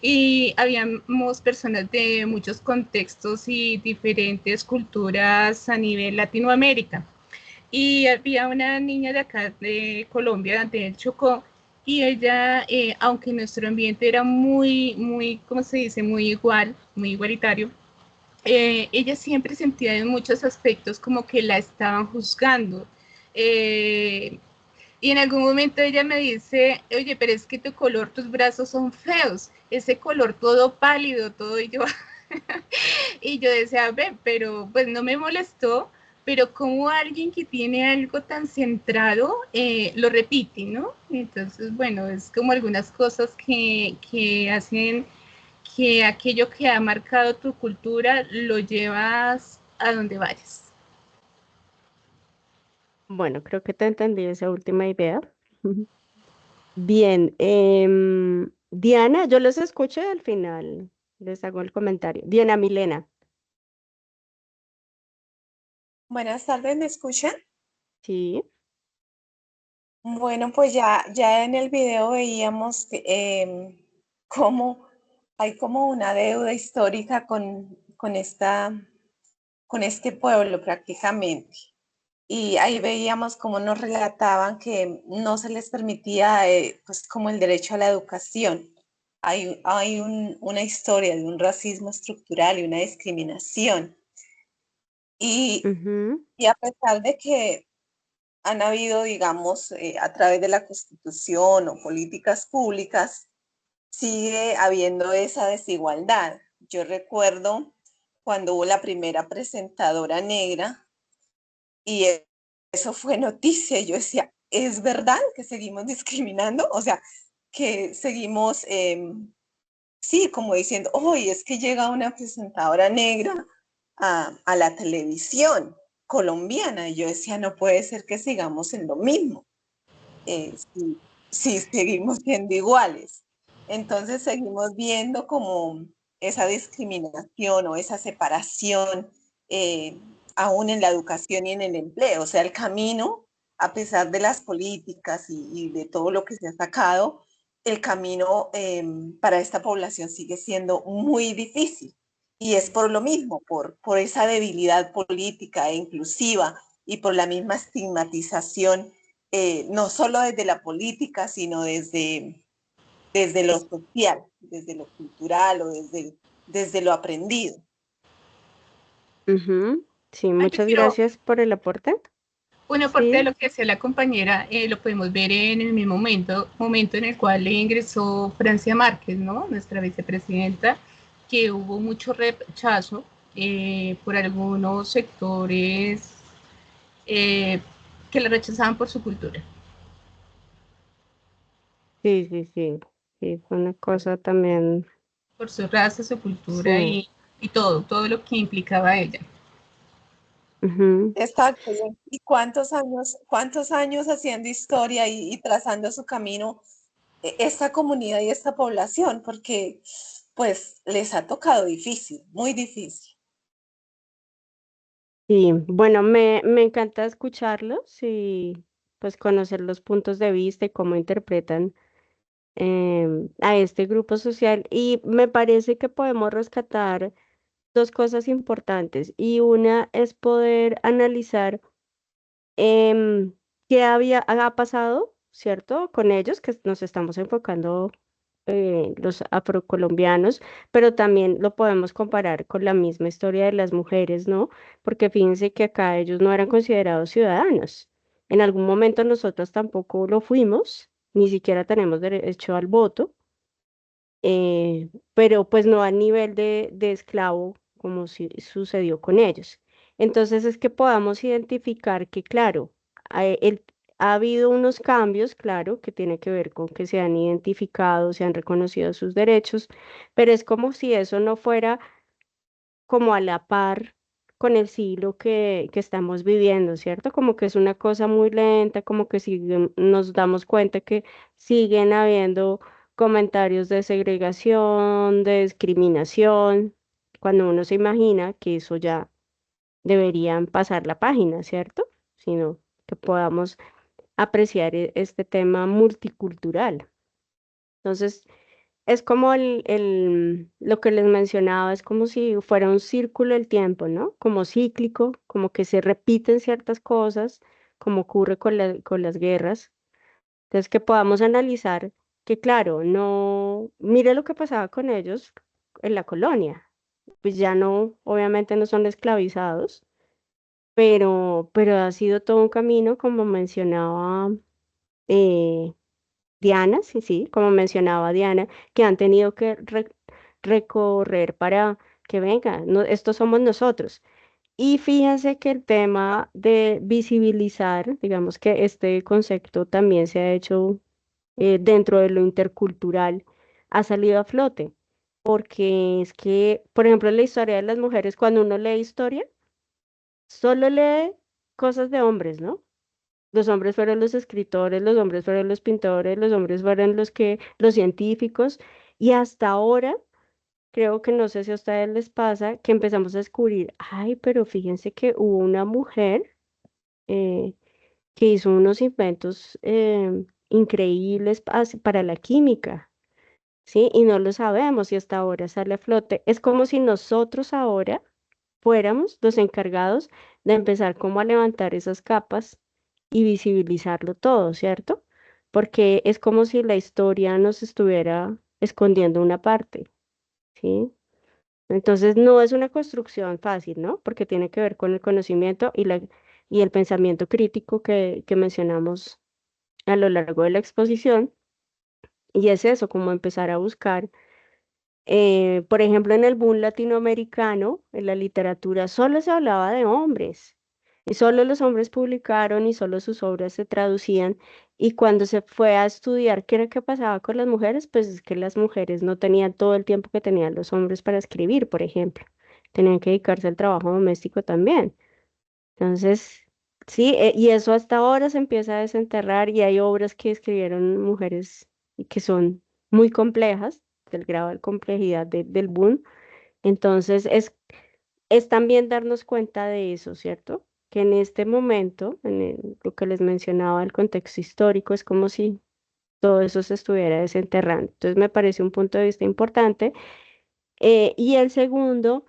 y habíamos personas de muchos contextos y diferentes culturas a nivel Latinoamérica, y había una niña de acá de Colombia, de Chocó, y ella, aunque nuestro ambiente era muy, ¿cómo se dice?, muy igual, muy igualitario, ella siempre sentía en muchos aspectos como que la estaban juzgando. Y en algún momento ella me dice, oye, pero es que tu color, tus brazos son feos, ese color todo pálido, todo, y yo, y yo decía, ve, pero pues no me molestó, pero como alguien que tiene algo tan centrado lo repite, ¿no? Entonces, bueno, es como algunas cosas que hacen que aquello que ha marcado tu cultura lo llevas a donde vayas. Bueno, creo que te entendí esa última idea. Bien, Diana, yo los escuché al final, les hago el comentario. Diana Milena, Buenas tardes, ¿me escuchan? sí. Bueno, pues ya en el video veíamos cómo hay como una deuda histórica con este pueblo prácticamente. Y ahí veíamos cómo nos relataban que no se les permitía pues como el derecho a la educación. Hay una historia de un racismo estructural y una discriminación. Y, Ujú. y a pesar de que han habido, digamos, a través de la Constitución o políticas públicas, sigue habiendo esa desigualdad. Yo recuerdo cuando hubo la primera presentadora negra y eso fue noticia. Yo decía, ¿es verdad que seguimos discriminando? O sea, que seguimos, sí, como diciendo, hoy es que llega una presentadora negra a la televisión colombiana. Y yo decía, no puede ser que sigamos en lo mismo. Si seguimos siendo iguales. Entonces seguimos viendo como esa discriminación o esa separación aún en la educación y en el empleo. O sea, el camino, a pesar de las políticas y de todo lo que se ha sacado, el camino para esta población sigue siendo muy difícil. Y es por lo mismo, por esa debilidad política e inclusiva y por la misma estigmatización, no solo desde la política, sino desde lo social, desde lo cultural o desde lo aprendido. Ujú. Sí, Aquí muchas quiero gracias por el aporte. una parte de Sí, lo que decía la compañera, lo podemos ver en el mismo momento en el cual ingresó Francia Márquez, ¿no? Nuestra vicepresidenta, que hubo mucho rechazo por algunos sectores eh, que la rechazaban por su cultura, sí, sí, sí. Sí, fue una cosa también, por su raza, su cultura sí. y todo lo que implicaba ella. Ujú. Exacto. ¿Y cuántos años haciendo historia y trazando su camino esta comunidad y esta población? Porque pues les ha tocado difícil, muy difícil. Sí, bueno, me encanta escucharlos y pues conocer los puntos de vista y cómo interpretan a este grupo social. Y me parece que podemos rescatar dos cosas importantes. Y una es poder analizar qué ha pasado, ¿cierto? Con ellos, que nos estamos enfocando los afrocolombianos, pero también lo podemos comparar con la misma historia de las mujeres, ¿no? Porque fíjense que acá ellos no eran considerados ciudadanos. En algún momento nosotros tampoco lo fuimos, ni siquiera tenemos derecho al voto, pero pues no a nivel de esclavo como sucedió con ellos. Entonces es que podamos identificar que, claro, ha habido unos cambios, claro, que tiene que ver con que se han identificado, se han reconocido sus derechos, pero es como si eso no fuera como a la par con el siglo que estamos viviendo, ¿cierto? Como que es una cosa muy lenta, como que nos damos cuenta que siguen habiendo comentarios de segregación, de discriminación, cuando uno se imagina que eso ya deberían pasar la página, ¿cierto? Sino que podamos apreciar este tema multicultural. Entonces, es como lo que les mencionaba, es como si fuera un círculo el tiempo, ¿no? Como cíclico, como que se repiten ciertas cosas, como ocurre con las guerras. Entonces, que podamos analizar que, claro, no, mire lo que pasaba con ellos en la colonia. Pues ya no, obviamente no son esclavizados, pero ha sido todo un camino, como mencionaba eh, Diana, sí, sí, como mencionaba Diana, que han tenido que recorrer para que venga, no, estos somos nosotros. Y fíjense que el tema de visibilizar, digamos que este concepto también se ha hecho dentro de lo intercultural, ha salido a flote, porque es que, por ejemplo, en la historia de las mujeres, cuando uno lee historia, solo lee cosas de hombres, ¿no? Los hombres fueron los escritores, los hombres fueron los pintores, los hombres fueron los científicos, y hasta ahora creo que no sé si a ustedes les pasa que empezamos a descubrir, ay, pero fíjense que hubo una mujer eh, que hizo unos inventos increíbles para la química, ¿sí? Y no lo sabemos y hasta ahora sale a flote. Es como si nosotros ahora fuéramos los encargados de empezar como a levantar esas capas y visibilizarlo todo, ¿cierto? Porque es como si la historia nos estuviera escondiendo una parte, ¿sí? Entonces no es una construcción fácil, ¿no? Porque tiene que ver con el conocimiento y el pensamiento crítico que mencionamos a lo largo de la exposición. Y es eso, como empezar a buscar por ejemplo, en el boom latinoamericano, en la literatura, solo se hablaba de hombres. Y solo los hombres publicaron y solo sus obras se traducían. Y cuando se fue a estudiar qué era que pasaba con las mujeres, pues es que las mujeres no tenían todo el tiempo que tenían los hombres para escribir, por ejemplo. Tenían que dedicarse al trabajo doméstico también. Entonces, sí, y eso hasta ahora se empieza a desenterrar y hay obras que escribieron mujeres y que son muy complejas, del grado de complejidad del boom. Entonces, es también darnos cuenta de eso, ¿cierto? Que en este momento, lo que les mencionaba, el contexto histórico, es como si todo eso se estuviera desenterrando. Entonces, me parece un punto de vista importante. Y el segundo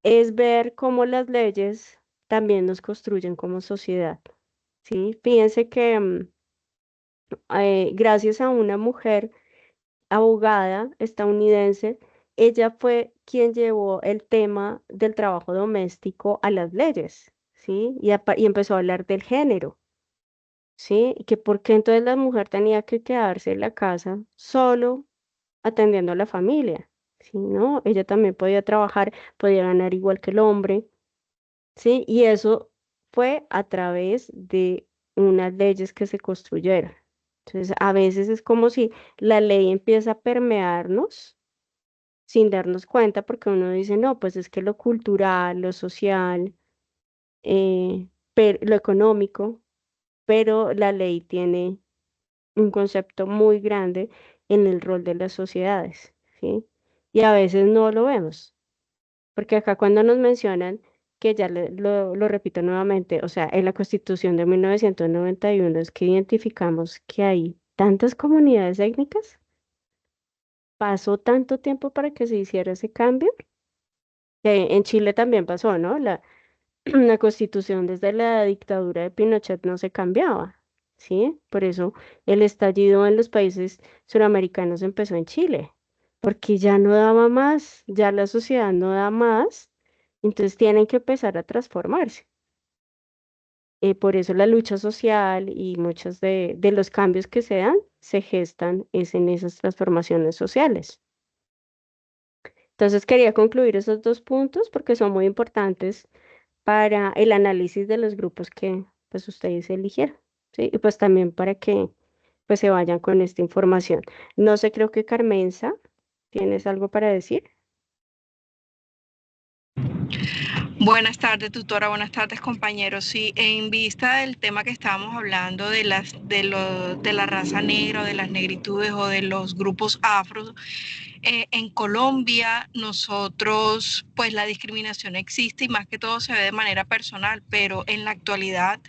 es ver cómo las leyes también nos construyen como sociedad, ¿sí? Fíjense que gracias a una mujer abogada estadounidense, ella fue quien llevó el tema del trabajo doméstico a las leyes, ¿sí? Y empezó a hablar del género, ¿sí? Y que por qué entonces la mujer tenía que quedarse en la casa solo atendiendo a la familia, ¿sí? ¿No? Ella también podía trabajar, podía ganar igual que el hombre, ¿sí? Y eso fue a través de unas leyes que se construyeron. Entonces, a veces es como si la ley empieza a permearnos sin darnos cuenta, porque uno dice, no, pues es que lo cultural, lo social, lo económico, pero la ley tiene un concepto muy grande en el rol de las sociedades, ¿sí? Y a veces no lo vemos, porque acá cuando nos mencionan, que ya lo repito nuevamente, o sea, en la Constitución de 1991 es que identificamos que hay tantas comunidades étnicas, pasó tanto tiempo para que se hiciera ese cambio, que en Chile también pasó, ¿no? La Constitución desde la dictadura de Pinochet no se cambiaba, ¿sí? Por eso el estallido en los países suramericanos empezó en Chile, porque ya no daba más, ya la sociedad no da más, entonces tienen que empezar a transformarse. Por eso la lucha social y muchos de los cambios que se dan se gestan es en esas transformaciones sociales. Entonces quería concluir esos dos puntos porque son muy importantes para el análisis de los grupos que pues ustedes eligieron, ¿sí? Y pues también para que pues se vayan con esta información. No sé, creo que Carmenza, ¿tienes algo para decir? Buenas tardes, tutora. Buenas tardes, compañeros. Sí, en vista del tema que estábamos hablando de la raza negra o de las negritudes o de los grupos afros, en Colombia nosotros, pues la discriminación existe y más que todo se ve de manera personal, pero en la actualidad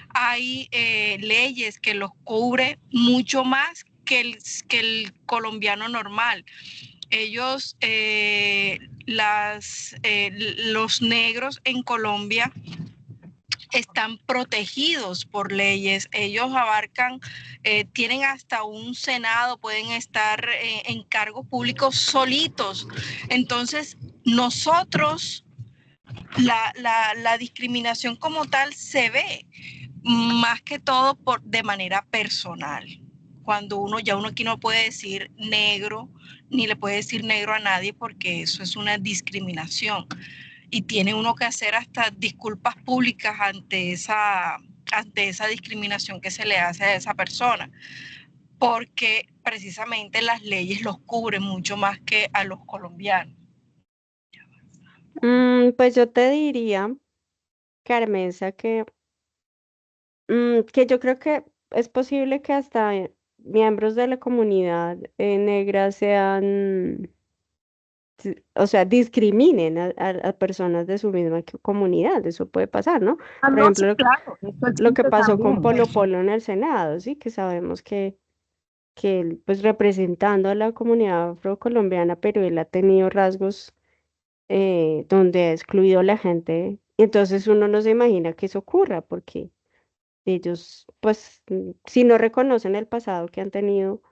hay leyes que los cubre mucho más que el colombiano normal. Ellos, los negros en Colombia están protegidos por leyes. Ellos abarcan, tienen hasta un senado, pueden estar en cargos públicos solitos. Entonces, nosotros, la discriminación como tal se ve más que todo de manera personal. Cuando uno aquí no puede decir negro, ni le puede decir negro a nadie porque eso es una discriminación. Y tiene uno que hacer hasta disculpas públicas ante esa discriminación que se le hace a esa persona, porque precisamente las leyes los cubren mucho más que a los colombianos. Pues yo te diría, Carmenza, que yo creo que es posible que hasta miembros de la comunidad negra sean, o sea, discriminen a personas de su misma comunidad, eso puede pasar, ¿no? Ah, Por no, sí, ejemplo, claro, eso lo que existe pasó con también. Polo Polo en el Senado, sí, que sabemos que él, pues representando a la comunidad afrocolombiana, pero él ha tenido rasgos donde ha excluido a la gente, y entonces uno no se imagina que eso ocurra, porque ellos, pues, si no reconocen el pasado que han tenido,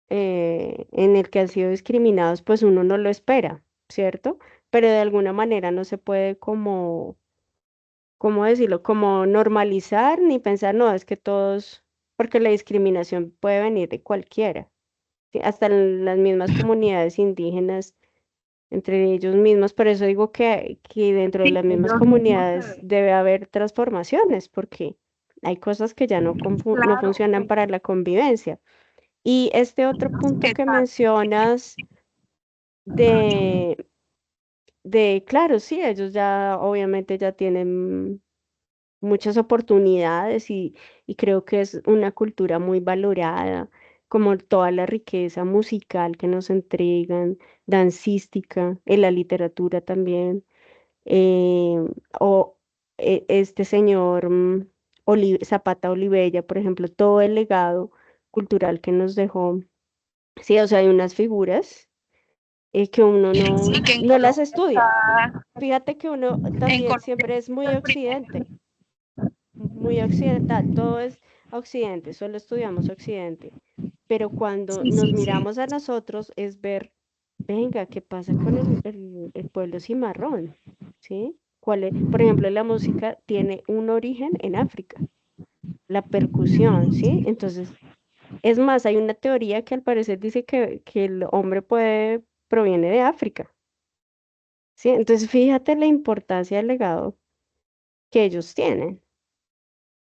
en el que han sido discriminados, pues uno no lo espera, ¿cierto? Pero de alguna manera no se puede como, ¿cómo decirlo? Como normalizar ni pensar, no, es que todos, porque la discriminación puede venir de cualquiera, ¿sí? Hasta en las mismas comunidades indígenas, entre ellos mismos, por eso digo que dentro de Sí, las mismas ellos mismos comunidades debe haber transformaciones, porque hay cosas que ya no claro, funcionan para la convivencia. Y este otro punto que exacto. mencionas de, claro, sí, ellos ya obviamente ya tienen muchas oportunidades y creo que es una cultura muy valorada, como toda la riqueza musical que nos entregan, dancística, en la literatura también. eh, o este señor Zapata Olivella, por ejemplo, todo el legado cultural que nos dejó. Sí, o sea, hay unas figuras que uno Y que en no las Colombia estudia. está, Fíjate que uno en también Colombia siempre es muy está el occidente, muy occidental, todo es occidente, solo estudiamos occidente. Pero cuando Sí, nos sí, sí. miramos a nosotros es ver, venga, ¿qué pasa con el pueblo cimarrón? ¿Sí? Por ejemplo, la música tiene un origen en África, la percusión, ¿sí? Entonces, es más, hay una teoría que al parecer dice que el hombre proviene de África, ¿sí? Entonces, fíjate la importancia del legado que ellos tienen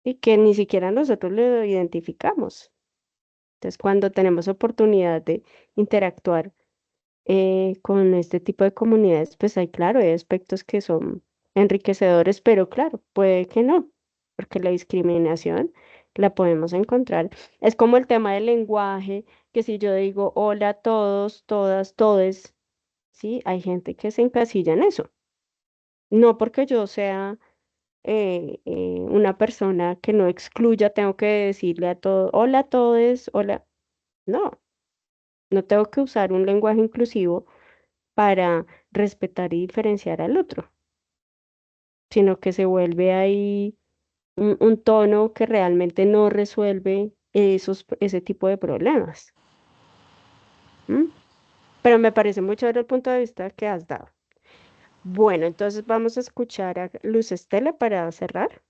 y que ni siquiera nosotros lo identificamos. Entonces, cuando tenemos oportunidad de interactuar con este tipo de comunidades, pues hay, claro, hay aspectos que son enriquecedores, pero claro, puede que no, porque la discriminación la podemos encontrar. Es como el tema del lenguaje, que si yo digo hola a todos, todas, todes, ¿sí? Hay gente que se encasilla en eso. No porque yo sea una persona que no excluya, tengo que decirle a todos, hola a todos, hola. No, no tengo que usar un lenguaje inclusivo para respetar y diferenciar al otro, sino que se vuelve ahí un tono que realmente no resuelve ese tipo de problemas. ¿M? Pero me parece muy chévere el punto de vista que has dado. Bueno, entonces vamos a escuchar a Luz Estela para cerrar.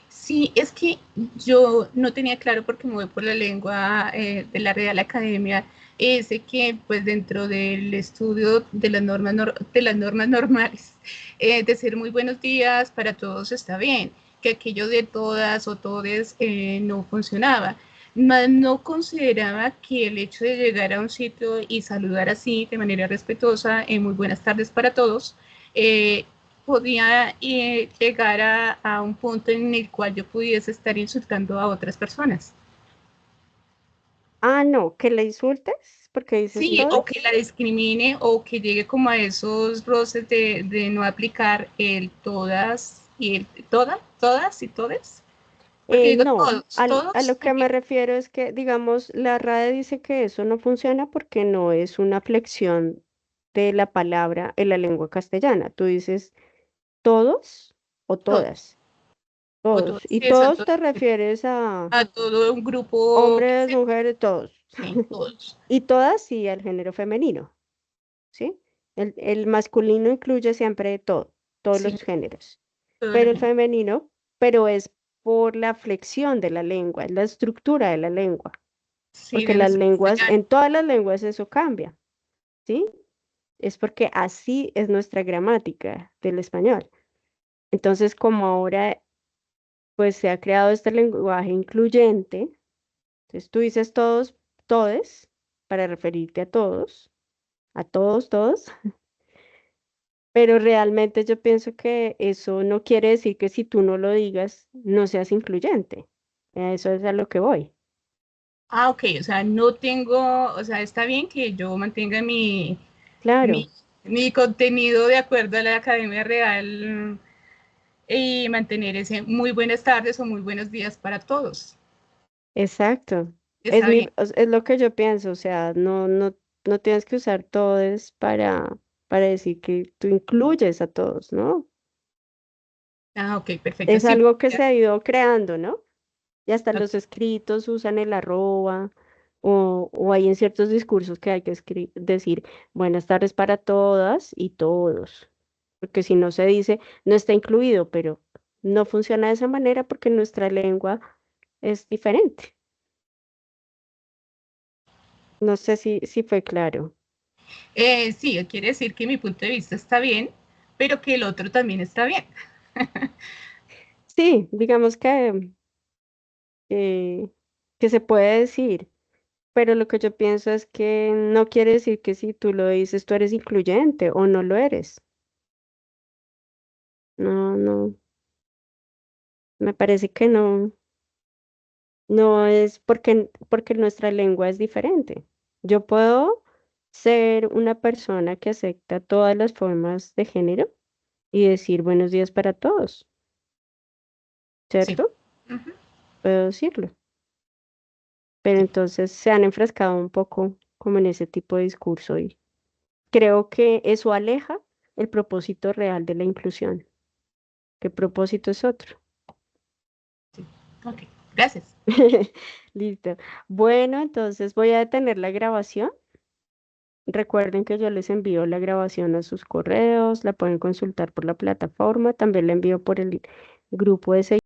Sí, es que yo no tenía claro porque me voy por la lengua de la Real Academia, es de que pues dentro del estudio de las normas normales, decir muy buenos días para todos está bien, que aquello de todas o todes no funcionaba. Mas no consideraba que el hecho de llegar a un sitio y saludar así de manera respetuosa, muy buenas tardes para todos, podía llegar a un punto en el cual yo pudiese estar insultando a otras personas. Ah, no, que le insultes, porque dices Sí, o que todes. la discrimine o que llegue como a esos roces de no aplicar el todas y el todas y todes. Porque digo No, todos, a todos lo que me refiero es que, digamos, la RAE dice que eso no funciona porque no es una flexión de la palabra en la lengua castellana. Tú dices todos o todos, todas, o todos. todas, Y sí, todos exacto, te refieres a a todo un grupo que hombres, sea, mujeres, todos. sí, todos. Y todas sí al género femenino, ¿sí? El masculino incluye siempre todo, todos Sí, los géneros. toda la Pero el gente. femenino, pero es por la flexión de la lengua, es la estructura de la lengua. Sí, Porque de las nuestro lenguas, castellano. en todas las lenguas eso cambia, ¿sí? Es porque así es nuestra gramática del español. Entonces, como ahora pues se ha creado este lenguaje incluyente, entonces tú dices todos, todes, para referirte a todos, todos, pero realmente yo pienso que eso no quiere decir que si tú no lo digas, no seas incluyente. A eso es a lo que voy. Ah, ok, o sea, no tengo, o sea, está bien que yo mantenga mi, Claro, mi contenido de acuerdo a la Academia Real y mantener ese muy buenas tardes o muy buenos días para todos. exacto. Está bien. Es lo que yo pienso, o sea, no tienes que usar todes para decir que tú incluyes a todos, ¿no? Ah, ok, perfecto. Es Sí, algo que se ha ido creando, ¿no? Y hasta ok, los escritos usan el arroba, o hay en ciertos discursos que hay que decir buenas tardes para todas y todos, porque si no se dice, no está incluido, pero no funciona de esa manera porque nuestra lengua es diferente. No sé si fue claro. sí, quiere decir que mi punto de vista está bien, pero que el otro también está bien. Sí, digamos eh, que se puede decir, pero lo que yo pienso es que no quiere decir que si tú lo dices, tú eres incluyente o no lo eres. No, no, me parece que no, no es porque nuestra lengua es diferente. Yo puedo ser una persona que acepta todas las formas de género y decir buenos días para todos, Sí. ¿cierto? Ujú. Puedo decirlo. Pero Sí. entonces se han enfrascado un poco como en ese tipo de discurso creo que eso aleja el propósito real de la inclusión. ¿Qué propósito es otro? Ok, gracias. Listo. Bueno, entonces voy a detener la grabación. Recuerden que yo les envío la grabación a sus correos, la pueden consultar por la plataforma, también la envío por el grupo de seguimiento.